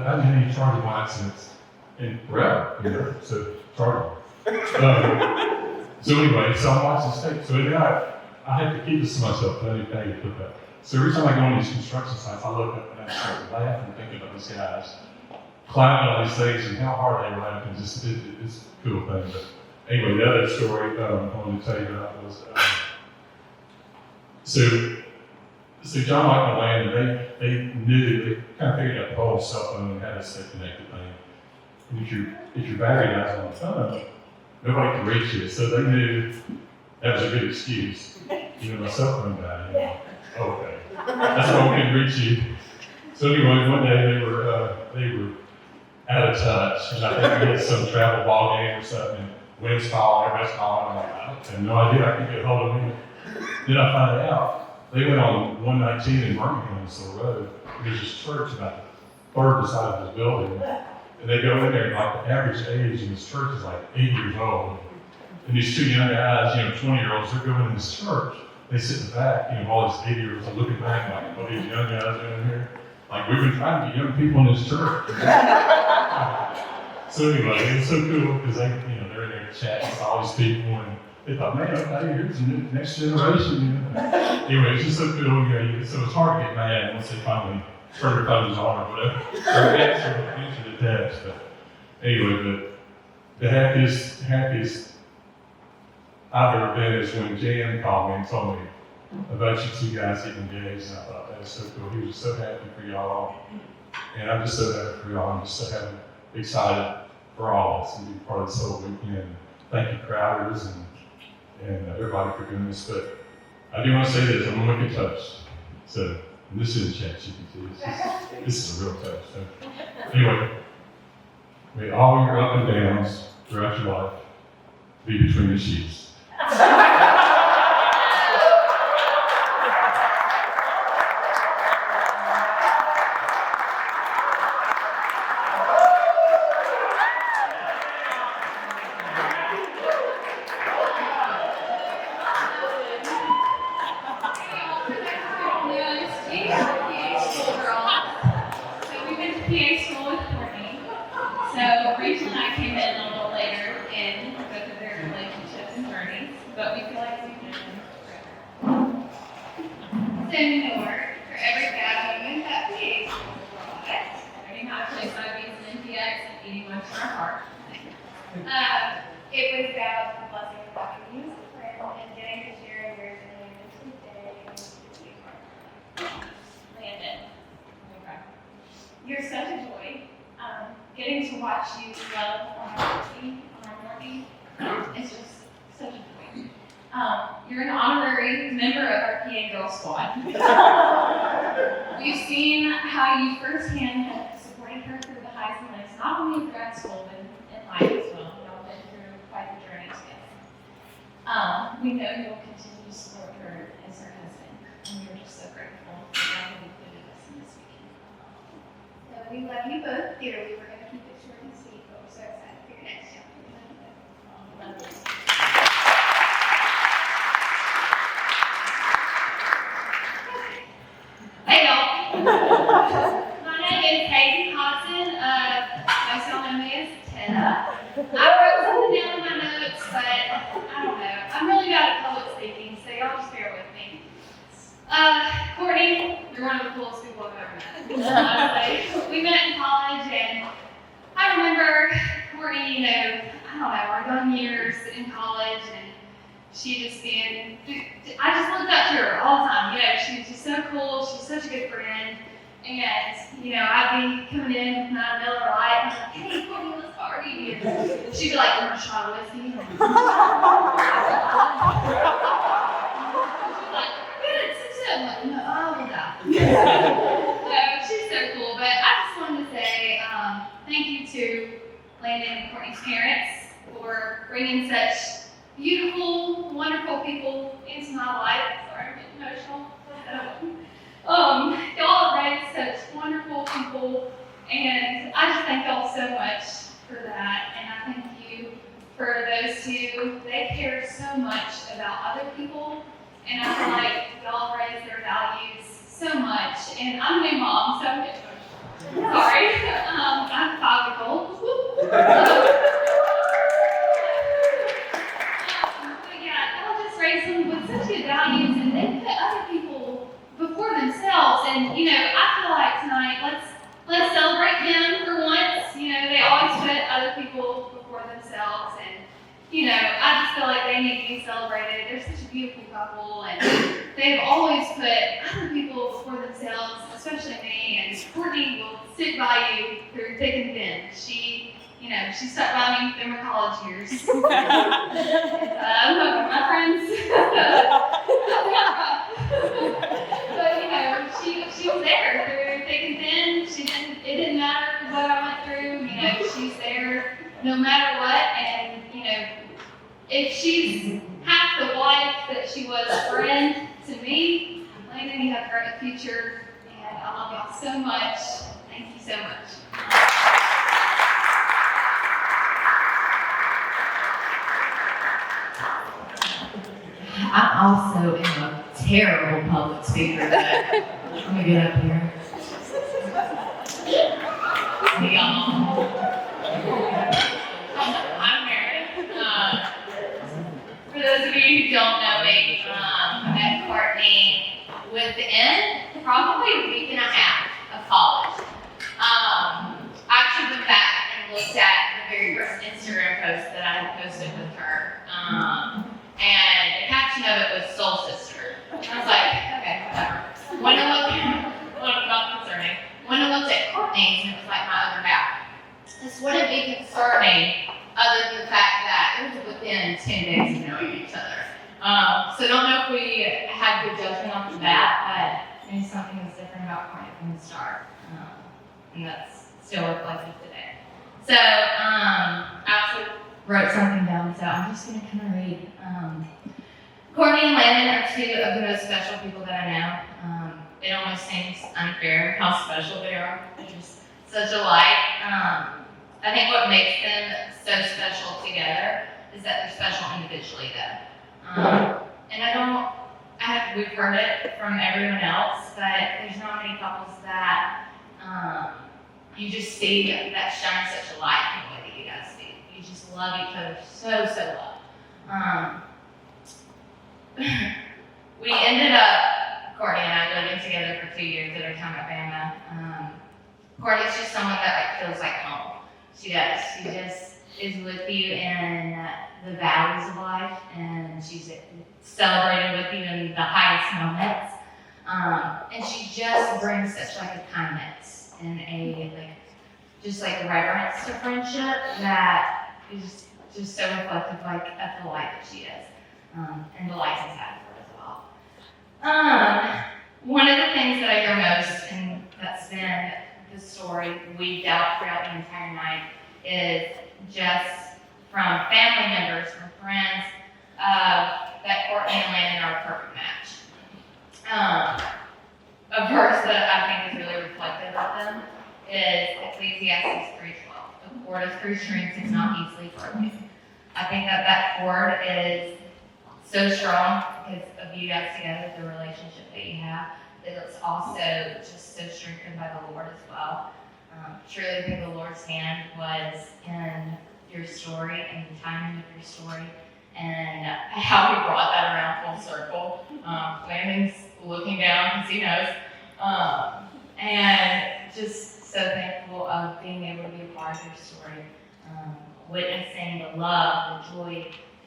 haven't had any charging license in forever, so charging. So anyway, so I'm watching this tape. So now I have to keep this to myself, but I need to put that. So every time I go on these construction sites, I look up and I start laughing and thinking about these guys climbing all these things and how hard they run, and it's a cool thing. But anyway, the other story I wanted to tell you about was, so John Michael and Landon, they knew, they kind of figured out the whole cell phone and how to stay connected thing. And if your battery dies on the phone, nobody can reach you. So they knew that was a good excuse. My cell phone died. Okay, that's why we couldn't reach you. So anyway, one day they were out of touch, and I think we had some travel ball game or something. And wind's calling, everybody's calling. I'm like, I have no idea. I can't get a hold of me. Then I find out they went on 119 in Birmingham, Road. There's this church about the third side of this building, And they go in there, and like the average age in this church is like 8 years old. And these two young guys, 20-year-olds, they're going in this church. They sit in the back, all these 80-years are looking back like, what are these young guys doing here? Like, we've been trying to get young people in this church. So anyway, it was so cool because they're in there chatting with all these people, and they thought, man, okay, here's the next generation. Anyway, it's just so cool. So it's hard to get mad once they finally turn their phones on or whatever, or answer the text. But anyway, the happiest I've ever been is when Jan called me and told me about you two guys getting engaged, and I thought that was so cool. He was so happy for y'all, and I'm just so happy for y'all. I'm just so excited for all of us and be part of this whole weekend. Thank you, Crowders, and everybody for doing this. But I do want to say this: I'm gonna make a touch. So this isn't ChatGPT. This is a real touch. So anyway, may all your up and downs throughout your life be between the sheets. You're such a joy. Getting to watch you love on our morning is just such a joy. You're an honorary member of our PA Girl Squad. We've seen how you firsthand have supported her through the highs and lows, not only in grad school, but in life as well. Y'all been through quite the journey together. We know you'll continue to support her as her husband, and we're just so grateful that y'all have included us in this weekend. So we love you both dearly. We're going to keep it short and sweet, but we're so excited for your next chapter. We love you both. Love you. Hey y'all. My name is Hayden Hodson. Most y'all know me as Tetta. I wrote something down in my notes, but I don't know. I'm really bad at public speaking, so y'all just bear with me. Courtney, you're one of the coolest people I've ever met. Honestly. We met in college, and I remember Courtney, our young years in college, and she just being, I just looked up to her all the time. She was just so cool. She's such a good friend. And, I'd be coming in with my Miller Lite, and I'm like, hey, Courtney, let's party. And she'd be like, you want a shot of whiskey? She'd be like, good, sit. I'm like, no, I will die. So she's so cool. But I just wanted to say thank you to Landon and Courtney's parents for bringing such beautiful, wonderful people into my life. Sorry, I'm getting emotional. Y'all have raised such wonderful people, and I just thank y'all so much for that. And I thank you for those two. They care so much about other people, and I feel like y'all raise their values so much. And I'm a new mom, so I'm getting emotional. Sorry. I'm 5-year-old. Raise them with such good values, and they put other people before themselves. And I feel like tonight, let's celebrate them for once. They always put other people before themselves, and I just feel like they need to be celebrated. They're such a beautiful couple, and they've always put other people before themselves, especially me. And Courtney will stick by you through thick and thin. She stuck by me through my college years. I'm hoping my friends. But she was there through thick and thin. It didn't matter what I went through. She's there no matter what. And if she's half the wife that she was a friend to me, Landon, you have a great future. And I love y'all so much. Thank you so much. I also am a terrible public speaker. Let me get up here. Y'all. I'm Meredith. For those of you who don't know me, I met Courtney within probably a week and a half of college. I actually went back and looked at the very first Instagram post that I had posted with her. And the caption of it was Soul Sister. And I was like, okay, whatever. When I looked, not concerning. When I looked at Courtney's, and it was like my other half, this wouldn't be concerning other than the fact that it was within 10 days of knowing each other. So I don't know if we had good judgment off the bat, but maybe something was different about Courtney from the start. And that's still reflected today. So I actually wrote something down, so I'm just going to kind of read. Courtney and Landon are two of the most special people that I know. It almost seems unfair how special they are. They're just such alike. I think what makes them so special together is that they're special individually, though. And we've heard it from everyone else, but there's not many couples that you just see that shine such a light in the way that you guys do. You just love each other so well. We ended up, Courtney and I, living together for 2 years at our time at Bama. Courtney's just someone that feels like home. She does. She just is with you in the valleys of life, and she's celebrating with you in the highest moments. And she just brings such like a kindness and a just like reverence to friendship that is just so reflective like of the life that she is, and the life she's had for her as well. One of the things that I hear most, and that's been the story weaved out throughout the entire night, is just from family members, from friends, that Courtney and Landon are a perfect match. A verse that I think is really reflective of them is Ecclesiastes 3:12. A cord of three strings is not easily broken. I think that chord is so strong because of you guys together, the relationship that you have. It's also just so strengthened by the Lord as well. Truly, I think the Lord's hand was in your story and the timing of your story and how He brought that around full circle. Landon's looking down because he knows. And just so thankful of being able to be a part of your story, witnessing the love, the joy,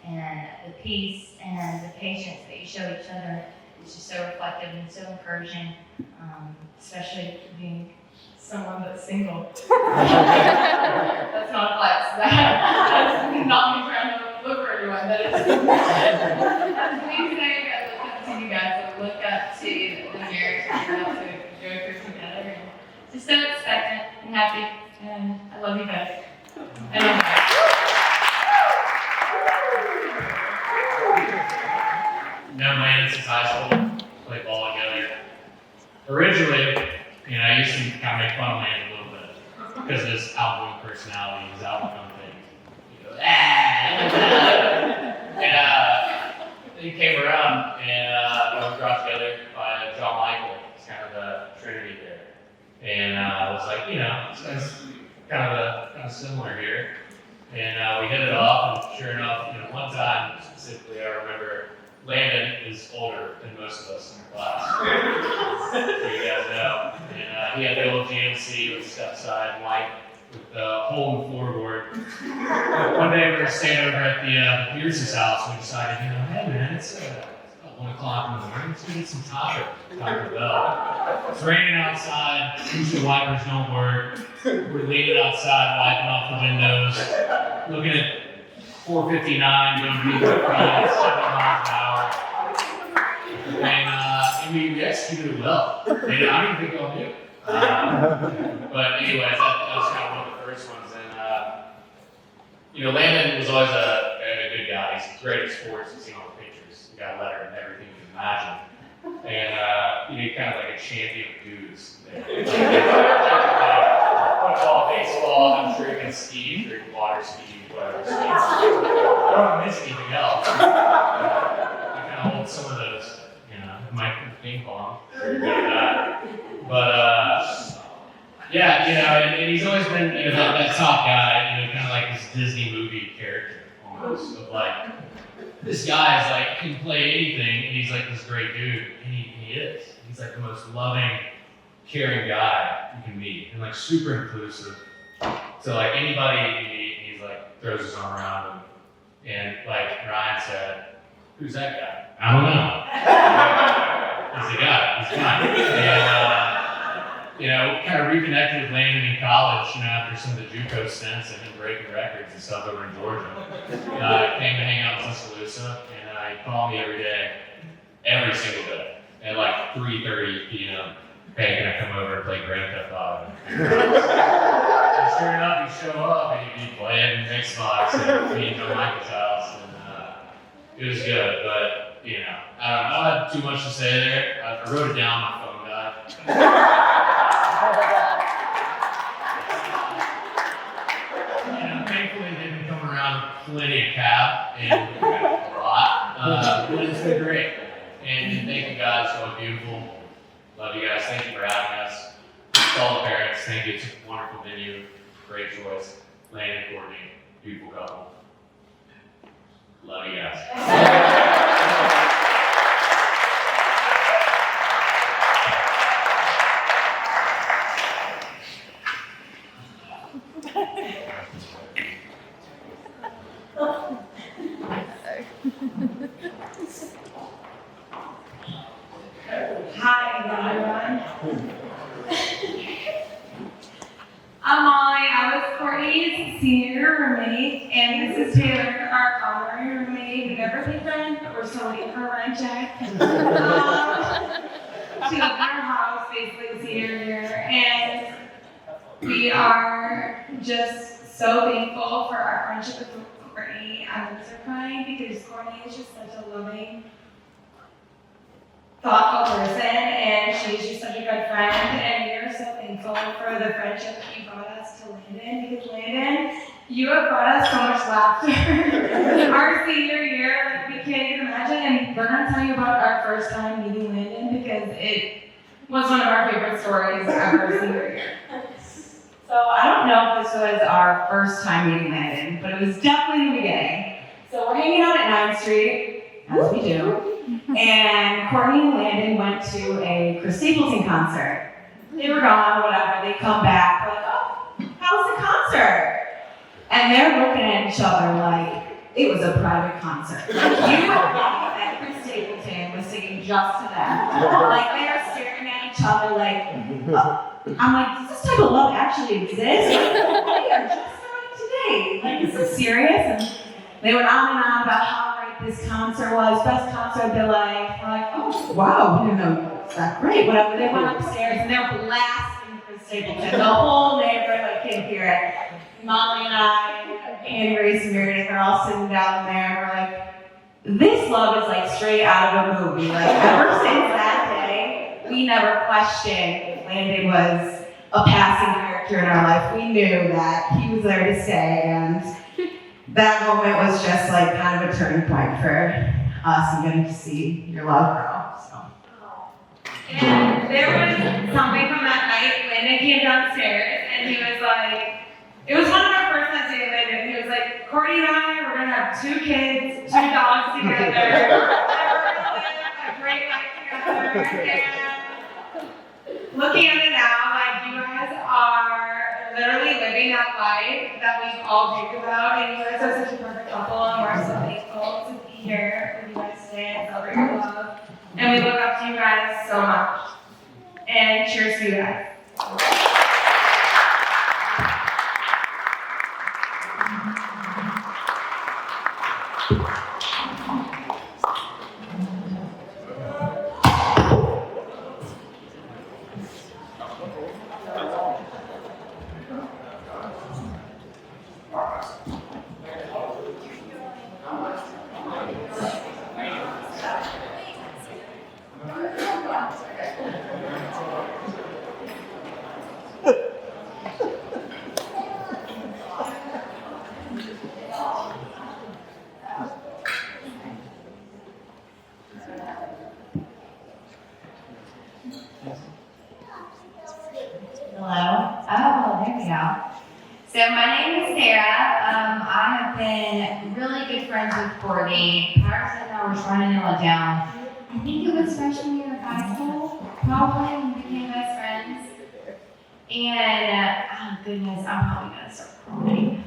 and the peace and the patience that you show each other. It's just so reflective and so encouraging, especially being someone that's single. That's not a flex. That's not me trying to look for everyone. That is. Please say I look up to you guys. I look up to the marriage that you're about to go through together. And just so expectant and happy. And I love you guys. And I'm Known Landon since high school, played ball together. Originally, I used to kind of make fun of Landon a little bit because of his outgoing personality, his outgoing things. He goes, and he came around and we brought together by John Michael. It's kind of the trinity there. And I was like, it's kind of similar here. And we hit it off, and sure enough, one time specifically, I remember Landon is older than most of us in the class. So you guys know. And he had the old GMC with step side light with the hole in the floorboard. One day we were staying over at the Pierce's house, and we decided, hey man, it's about 1 o'clock in the morning, let's go get some Taco Bell. It's raining outside, usually wipers don't work. We're leaning outside, wiping off the windows, looking at 459 going to be the 70 miles an hour. And we executed it well. And I don't even think I'll do it. But anyways, that was kind of one of the first ones. And Landon was always a good guy. He's great at sports. You've seen all the pictures. He got a letter and everything you can imagine. And he's kind of like a champion of dudes. Football, baseball, I'm sure you can ski, drink water ski, whatever. I don't miss anything else. I kind of hold hold some of those, Mike ping pong. Pretty good at that. But yeah, and he's always been that top guy, kind of like this Disney movie character almost of like this guy is like can play anything and he's like this great dude and he is. He's like the most loving, caring guy you can meet and like super inclusive. So like anybody you meet, he's like throws his arm around them. And like Ryan said, who's that guy? I don't know. He's a guy. He's fine. And kind of reconnected with Landon in college, after some of the JUCO stints and him breaking records and stuff over in Georgia. Came to hang out in Tuscaloosa, and he called me every single day at like 3:30 p.m. Hey, can I come over and play Grand Theft Auto? And sure enough, he'd show up and he'd be playing Xbox and me and Joe Michael's house, and it was good. But I don't have too much to say there. I wrote it down. My phone died. Thankfully, it didn't come around plenty of cab and a lot, but it's been great. And thank you guys, so beautiful. Love you guys. Thank you for having us. To all the parents, thank you. It's a wonderful venue. Great choice. Landon, Courtney, beautiful couple. Love you guys. Hi, everyone. I'm Molly. I was Courtney's senior roommate, and this is Taylor, our honorary roommate. We've never been friends, but we're still waiting for a rent check. She lived in our house basically the senior year, and we are just so thankful for our friendship with Courtney. I'm so crying because Courtney is just such a loving, thoughtful person, and she's just such a good friend, and we are so thankful for the friendship that you brought us to Landon, because Landon, you have brought us so much laughter. Our senior year, we can't even imagine, and we're going to tell you about our first time meeting Landon, because it was one of our favorite stories ever senior year. So I don't know if this was our first time meeting Landon, but it was definitely the beginning. So we're hanging out at 9th Street, as we do. And Courtney and Landon went to a Chris Stapleton concert. They were gone, whatever. They come back, like, oh, how was the concert? And they're looking at each other like it was a private concert. Like, you would think that Chris Stapleton was singing just to them. Like, they are staring at each other like, I'm like, does this type of love actually exist? They are just starting today. Like, is this serious? And they went on and on about how this concert was, best concert of their life. We're like, oh, wow, we didn't know it was that great. Whatever. They went upstairs and they were blasting Chris Stapleton. The whole neighborhood could hear it. Molly and I, and Grace and Meredith are all sitting down there, and we're like, this love is like straight out of a movie. Like, ever since that day, we never questioned if Landon was a passing character in our life. We knew that he was there to stay, and that moment was just like kind of a turning point for us and getting to see your love grow. So. And there was something from that night. Landon came downstairs and he was like, it was one of our first nights in Landon. He was like, Courtney and I, we're gonna have 2 kids, 2 dogs together. And we're gonna live a great life together. And looking at it now, like, you guys are literally living that life that we've all dreamed about, and you guys are such a perfect couple, and we're so thankful to be here with you guys today and celebrate your love. And we look up to you guys so much. And cheers to you guys. my name is Sarah. I have been really good friends with Courtney. Patterson and I were trying to nail it down. I think it was freshman year of high school, probably, when we became best friends. And, oh goodness, I'm probably gonna start crying.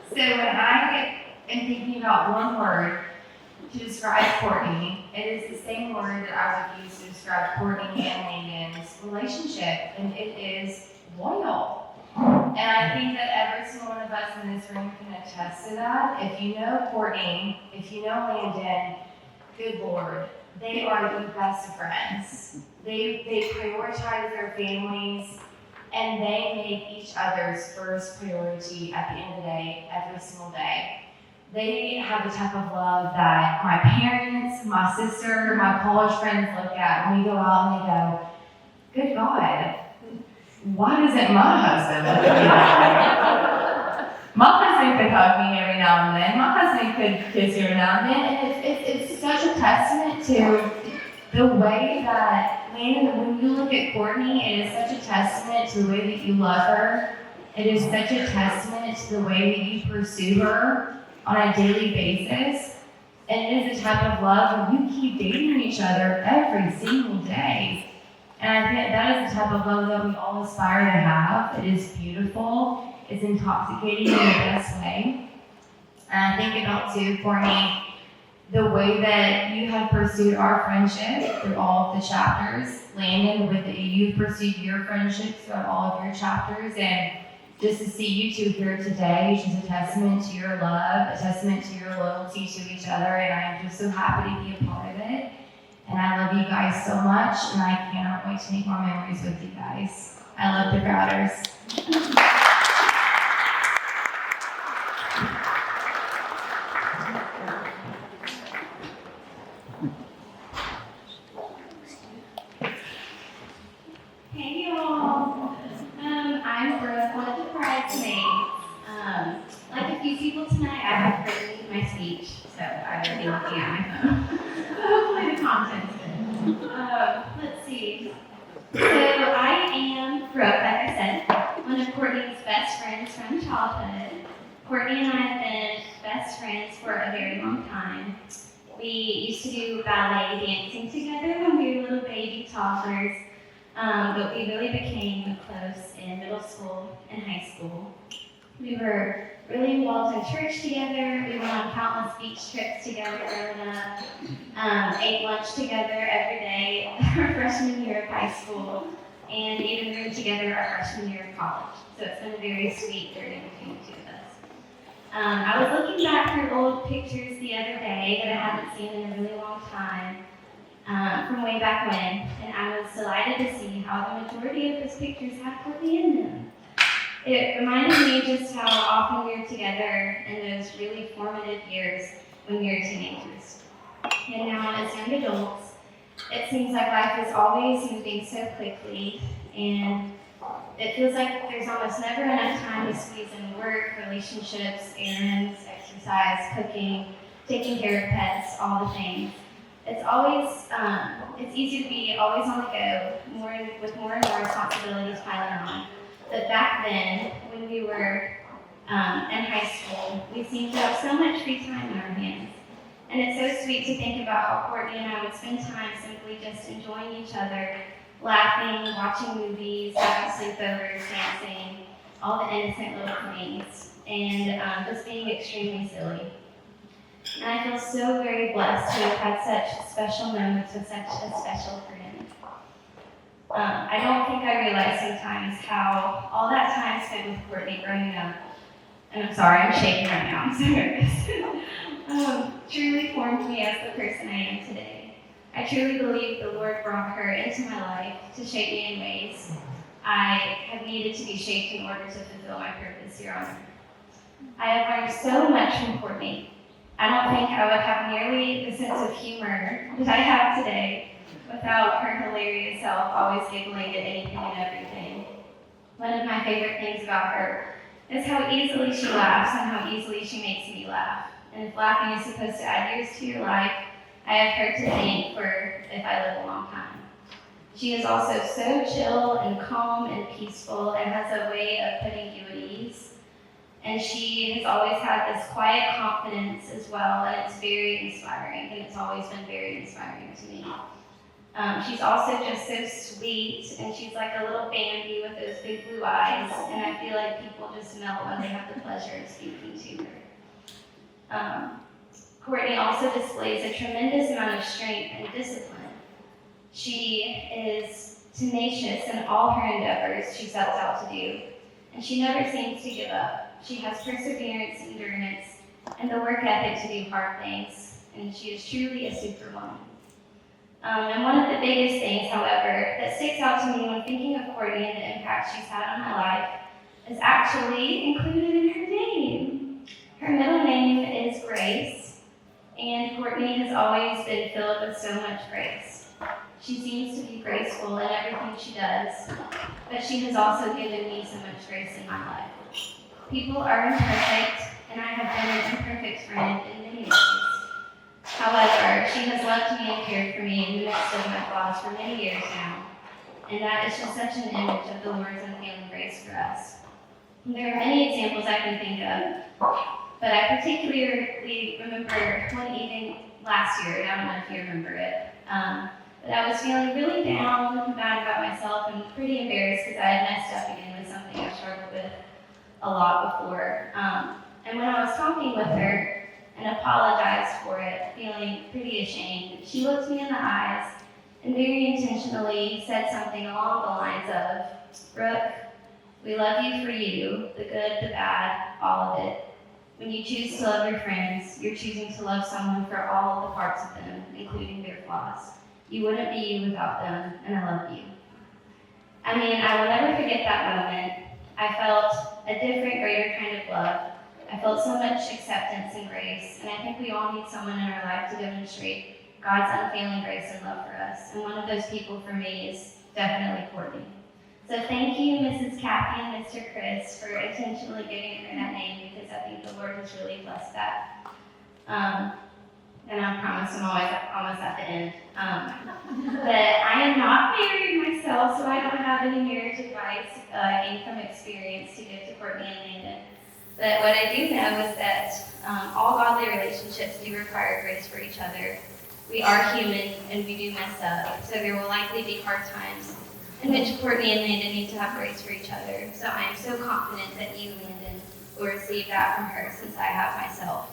So when I am thinking about one word to describe Courtney, it is the same word that I would use to describe Courtney and Landon's relationship, and it is loyal. And I think that every single one of us in this room can attest to that. If you know Courtney, if you know Landon, good Lord, they are the best of friends. They prioritize their families, and they make each other's first priority at the end of the day, every single day. They have the type of love that my parents, my sister, my college friends look at when we go out and they go, good God, why doesn't my husband look at me that way? My husband could hug me every now and then. My husband could kiss you every now and then. And it's such a testament to the way that, Landon, when you look at Courtney, it is such a testament to the way that you love her. It is such a testament to the way that you pursue her on a daily basis. And it is the type of love where you keep dating each other every single day. And I think that is the type of love that we all aspire to have. It is beautiful. It's intoxicating in the best way. And I think about, too, Courtney, the way that you have pursued our friendship through all of the chapters. Landon, with that you've pursued your friendships throughout all of your chapters. And just to see you two here today is just a testament to your love, a testament to your loyalty to each other. And I'm just so happy to be a part of it. And I love you guys so much, and I cannot wait to make more memories with you guys. I love the Grouters. Hey y'all. I'm Brooke, one of the bridesmaids. Like a few people tonight, I have written my speech, so I will be looking at my phone. Hopefully the content's good. Let's see. So I am Brooke, like I said, one of Courtney's best friends from childhood. Courtney and I have been best friends for a very long time. We used to do ballet dancing together when we were little baby toddlers, but we really became close in middle school and high school. We were really involved in church together. We went on countless beach trips together growing up, ate lunch together every day our freshman year of high school, and even roomed together our freshman year of college. So it's been a very sweet journey between the two of us. I was looking back through old pictures the other day that I haven't seen in a really long time, from way back when, and I was delighted to see how the majority of those pictures had Courtney in them. It reminded me just how often we were together in those really formative years when we were teenagers. And now as young adults, it seems like life is always moving so quickly, and it feels like there's almost never enough time to squeeze in work, relationships, errands, exercise, cooking, taking care of pets, all the things. It's always, it's easy to be always on the go, with more and more responsibilities piling on. But back then, when we were in high school, we seemed to have so much free time in our hands. And it's so sweet to think about how Courtney and I would spend time simply just enjoying each other, laughing, watching movies, having sleepovers, dancing, all the innocent little things, and just being extremely silly. And I feel so very blessed to have had such special moments with such a special friend. I don't think I realized sometimes how all that time spent with Courtney growing up, and I'm sorry, I'm shaking right now, I'm so nervous, truly formed me as the person I am today. I truly believe the Lord brought her into my life to shape me in ways I have needed to be shaped in order to fulfill my purpose here on earth. I have learned so much from Courtney. I don't think I would have nearly the sense of humor that I have today without her hilarious self always giggling at anything and everything. One of my favorite things about her is how easily she laughs and how easily she makes me laugh. And if laughing is supposed to add years to your life, I have her to thank for if I live a long time. She is also so chill and calm and peaceful and has a way of putting you at ease. And she has always had this quiet confidence as well, and it's very inspiring, and it's always been very inspiring to me. She's also just so sweet, and she's like a little Bambi with those big blue eyes, and I feel like people just melt when they have the pleasure of speaking to her. Courtney also displays a tremendous amount of strength and discipline. She is tenacious in all her endeavors she sets out to do, and she never seems to give up. She has perseverance, endurance, and the work ethic to do hard things, and she is truly a superwoman. And one of the biggest things, however, that sticks out to me when thinking of Courtney and the impact she's had on my life is actually included in her name. Her middle name is Grace, and Courtney has always been filled with so much grace. She seems to be graceful in everything she does, but she has also given me so much grace in my life. People are imperfect, and I have been an imperfect friend in many ways. However, she has loved me and cared for me in the midst of my flaws for many years now, and that is just such an image of the Lord's unfailing grace for us. And there are many examples I can think of, but I particularly remember one evening last year, and I don't know if you remember it, but I was feeling really down and bad about myself and pretty embarrassed because I had messed up again with something I've struggled with a lot before. And when I was talking with her and apologized for it, feeling pretty ashamed, she looked me in the eyes and very intentionally said something along the lines of, "Brooke, we love you for you, the good, the bad, all of it. When you choose to love your friends, you're choosing to love someone for all of the parts of them, including their flaws. You wouldn't be you without them, and I love you." I mean, I will never forget that moment. I felt a different, greater kind of love. I felt so much acceptance and grace, and I think we all need someone in our life to demonstrate God's unfailing grace and love for us. And one of those people for me is definitely Courtney. So thank you, Mrs. Kathy and Mr. Chris, for intentionally giving her that name, because I think the Lord has really blessed that. And I promise I'm almost at the end. But I am not married myself, so I don't have any marriage advice gained from experience to give to Courtney and Landon. But what I do know is that all godly relationships do require grace for each other. We are human and we do mess up, so there will likely be hard times in which Courtney and Landon need to have grace for each other. So I am so confident that you, Landon, will receive that from her, since I have myself.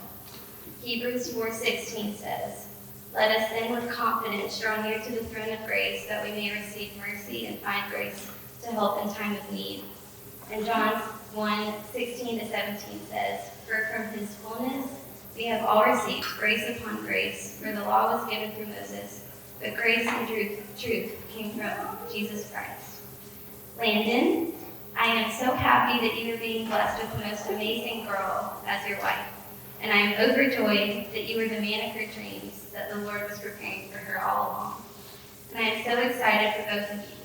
Hebrews 4:16 says, "Let us then with confidence draw near to the throne of grace, that we may receive mercy and find grace to help in time of need." And John 1:16-17 says, "For from his fullness we have all received grace upon grace, for the law was given through Moses, but grace and truth came from Jesus Christ." Landon, I am so happy that you are being blessed with the most amazing girl as your wife. And I am overjoyed that you are the man of her dreams, that the Lord was preparing for her all along. And I am so excited for both of you.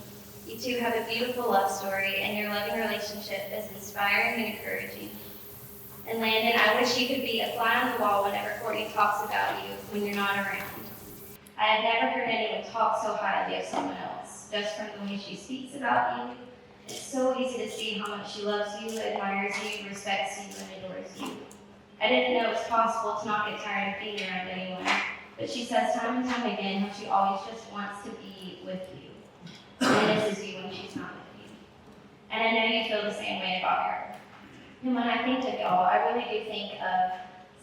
You two have a beautiful love story, and your loving relationship is inspiring and encouraging. And Landon, I wish you could be a fly on the wall whenever Courtney talks about you when you're not around. I have never heard anyone talk so highly of someone else, just from the way she speaks about you. It's so easy to see how much she loves you, admires you, respects you, and adores you. I didn't know it was possible to not get tired of being around anyone, but she says time and time again how she always just wants to be with you, and misses you when she's not with you. And I know you feel the same way about her. And when I think of y'all, I really do think of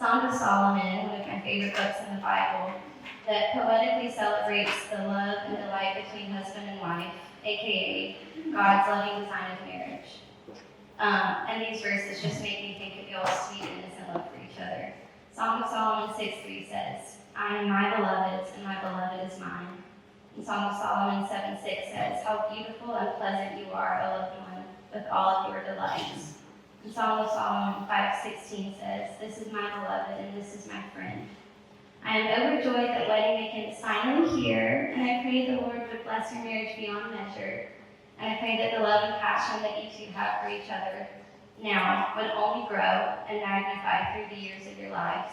Song of Solomon, one of my favorite books in the Bible, that poetically celebrates the love and delight between husband and wife, aka God's loving design of marriage. And these verses just make me think of y'all's sweet, innocent love for each other. Song of Solomon 6:3 says, "I am my beloved's, and my beloved is mine." And Song of Solomon 7:6 says, "How beautiful and pleasant you are, O loved one, with all of your delights." And Song of Solomon 5:16 says, "This is my beloved, and this is my friend." I am overjoyed that Wedding Weekend is finally here, and I pray the Lord would bless your marriage beyond measure. And I pray that the love and passion that you two have for each other now would only grow and magnify through the years of your lives,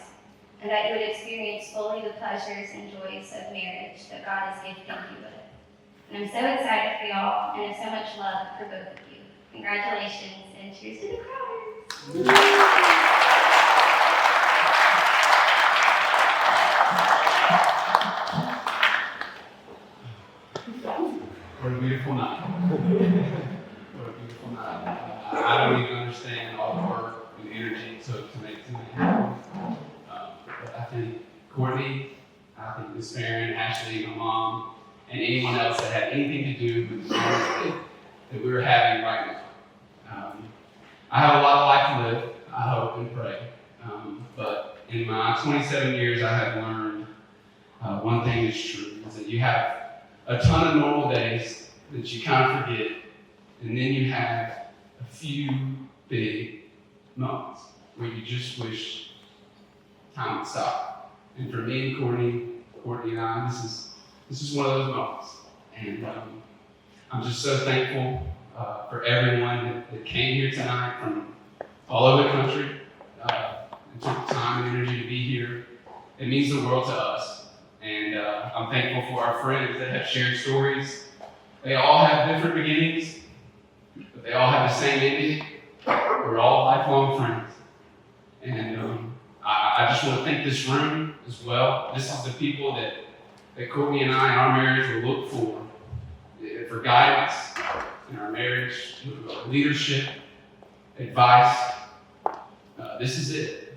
and that you would experience fully the pleasures and joys of marriage that God has gifted you with. And I'm so excited for y'all, and I have so much love for both of you. Congratulations, and cheers to the Crowders. What a beautiful night. What a beautiful night. I don't even understand all the work and energy it took to make tonight happen. But I think Courtney, I think Miss Farron, Ashley, my mom, and anyone else that had anything to do with the moment that we were having right now. I have a lot of life to live, I hope and pray. But in my 27 years, I have learned one thing is true, is that you have a ton of normal days that you kind of forget, and then you have a few big moments where you just wish time would stop. And for me and Courtney and I, this is one of those moments. And I'm just so thankful for everyone that came here tonight from all over the country and took the time and energy to be here. It means the world to us. And I'm thankful for our friends that have shared stories. They all have different beginnings, but they all have the same ending. We're all lifelong friends. And I just want to thank this room as well. This is the people that Courtney and I in our marriage will look for guidance in our marriage, leadership, advice. This is it.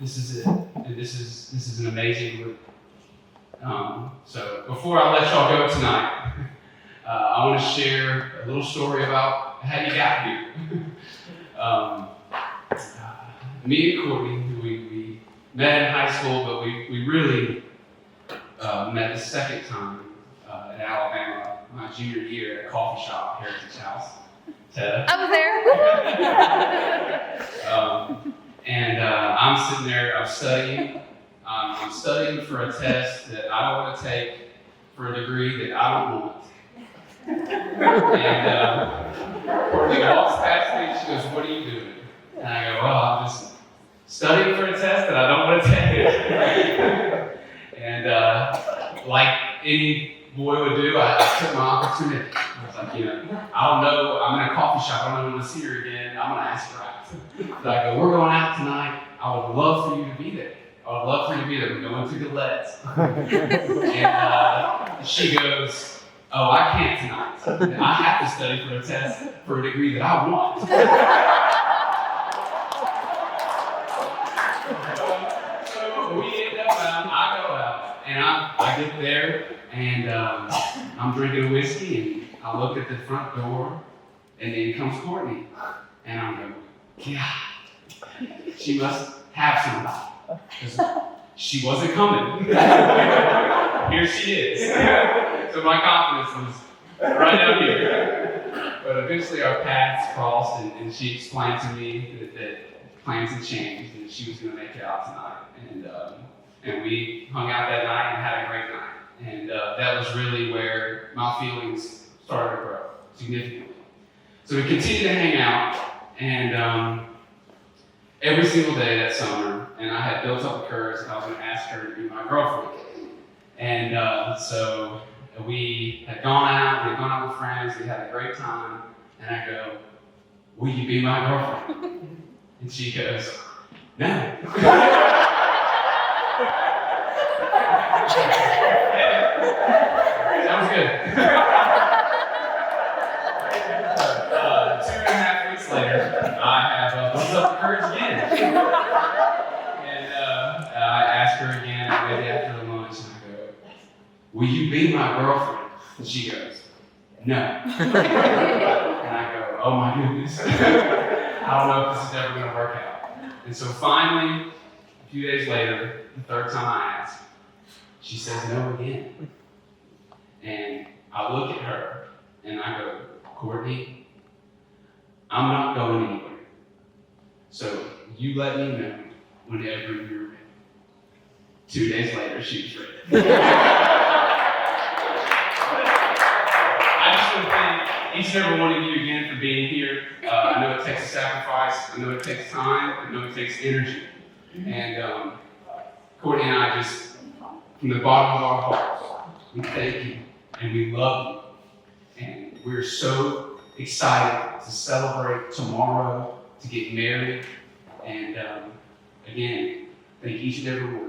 This is it. And this is an amazing group. So before I let y'all go tonight, I want to share a little story about how you got here. Me and Courtney, we met in high school, but we really met the second time in Alabama, my junior year at a coffee shop, Heritage House. I was there. And I'm sitting there, I'm studying. I'm studying for a test that I don't want to take for a degree that I don't want. And Courtney walks past me and she goes, "What are you doing?" And I go, "Well, I'm just studying for a test that I don't want to take." And like any boy would do, I took my opportunity. I was like, I don't know, I'm in a coffee shop, I don't know when to see her again, I'm going to ask her out. So I go, "We're going out tonight, I would love for you to be there. I would love for you to be there. We're going to the Let's." And she goes, "Oh, I can't tonight. I have to study for a test for a degree that I want." So we end up out, I go out, and I get there, and I'm drinking whiskey, and I look at the front door, and then comes Courtney. And I'm going, "God, she must have somebody. Because she wasn't coming." Here she is. So my confidence was right down here. But eventually our paths crossed, and she explained to me that plans had changed and she was going to make it out tonight. And we hung out that night and had a great night. And that was really where my feelings started to grow significantly. So we continued to hang out, and every single day that summer, and I had built up the courage that I was going to ask her to be my girlfriend. And so we had gone out with friends, we had a great time, and I go, "Will you be my girlfriend?" And she goes, "No." Sounds good. 2.5 weeks later, I have built up the courage again. And I asked her again, maybe after the lunch, and I go, "Will you be my girlfriend?" And she goes, "No." And I go, "Oh my goodness. I don't know if this is ever going to work out." And so finally, a few days later, the third time I asked, she says no again. And I look at her and I go, "Courtney, I'm not going anywhere. So you let me know whenever you're ready." 2 days later, she was ready. I just want to thank each and every one of you again for being here. I know it takes a sacrifice. I know it takes time. I know it takes energy. And Courtney and I just, from the bottom of our hearts, we thank you and we love we're so excited to celebrate tomorrow, to get married. And again, thank each and every one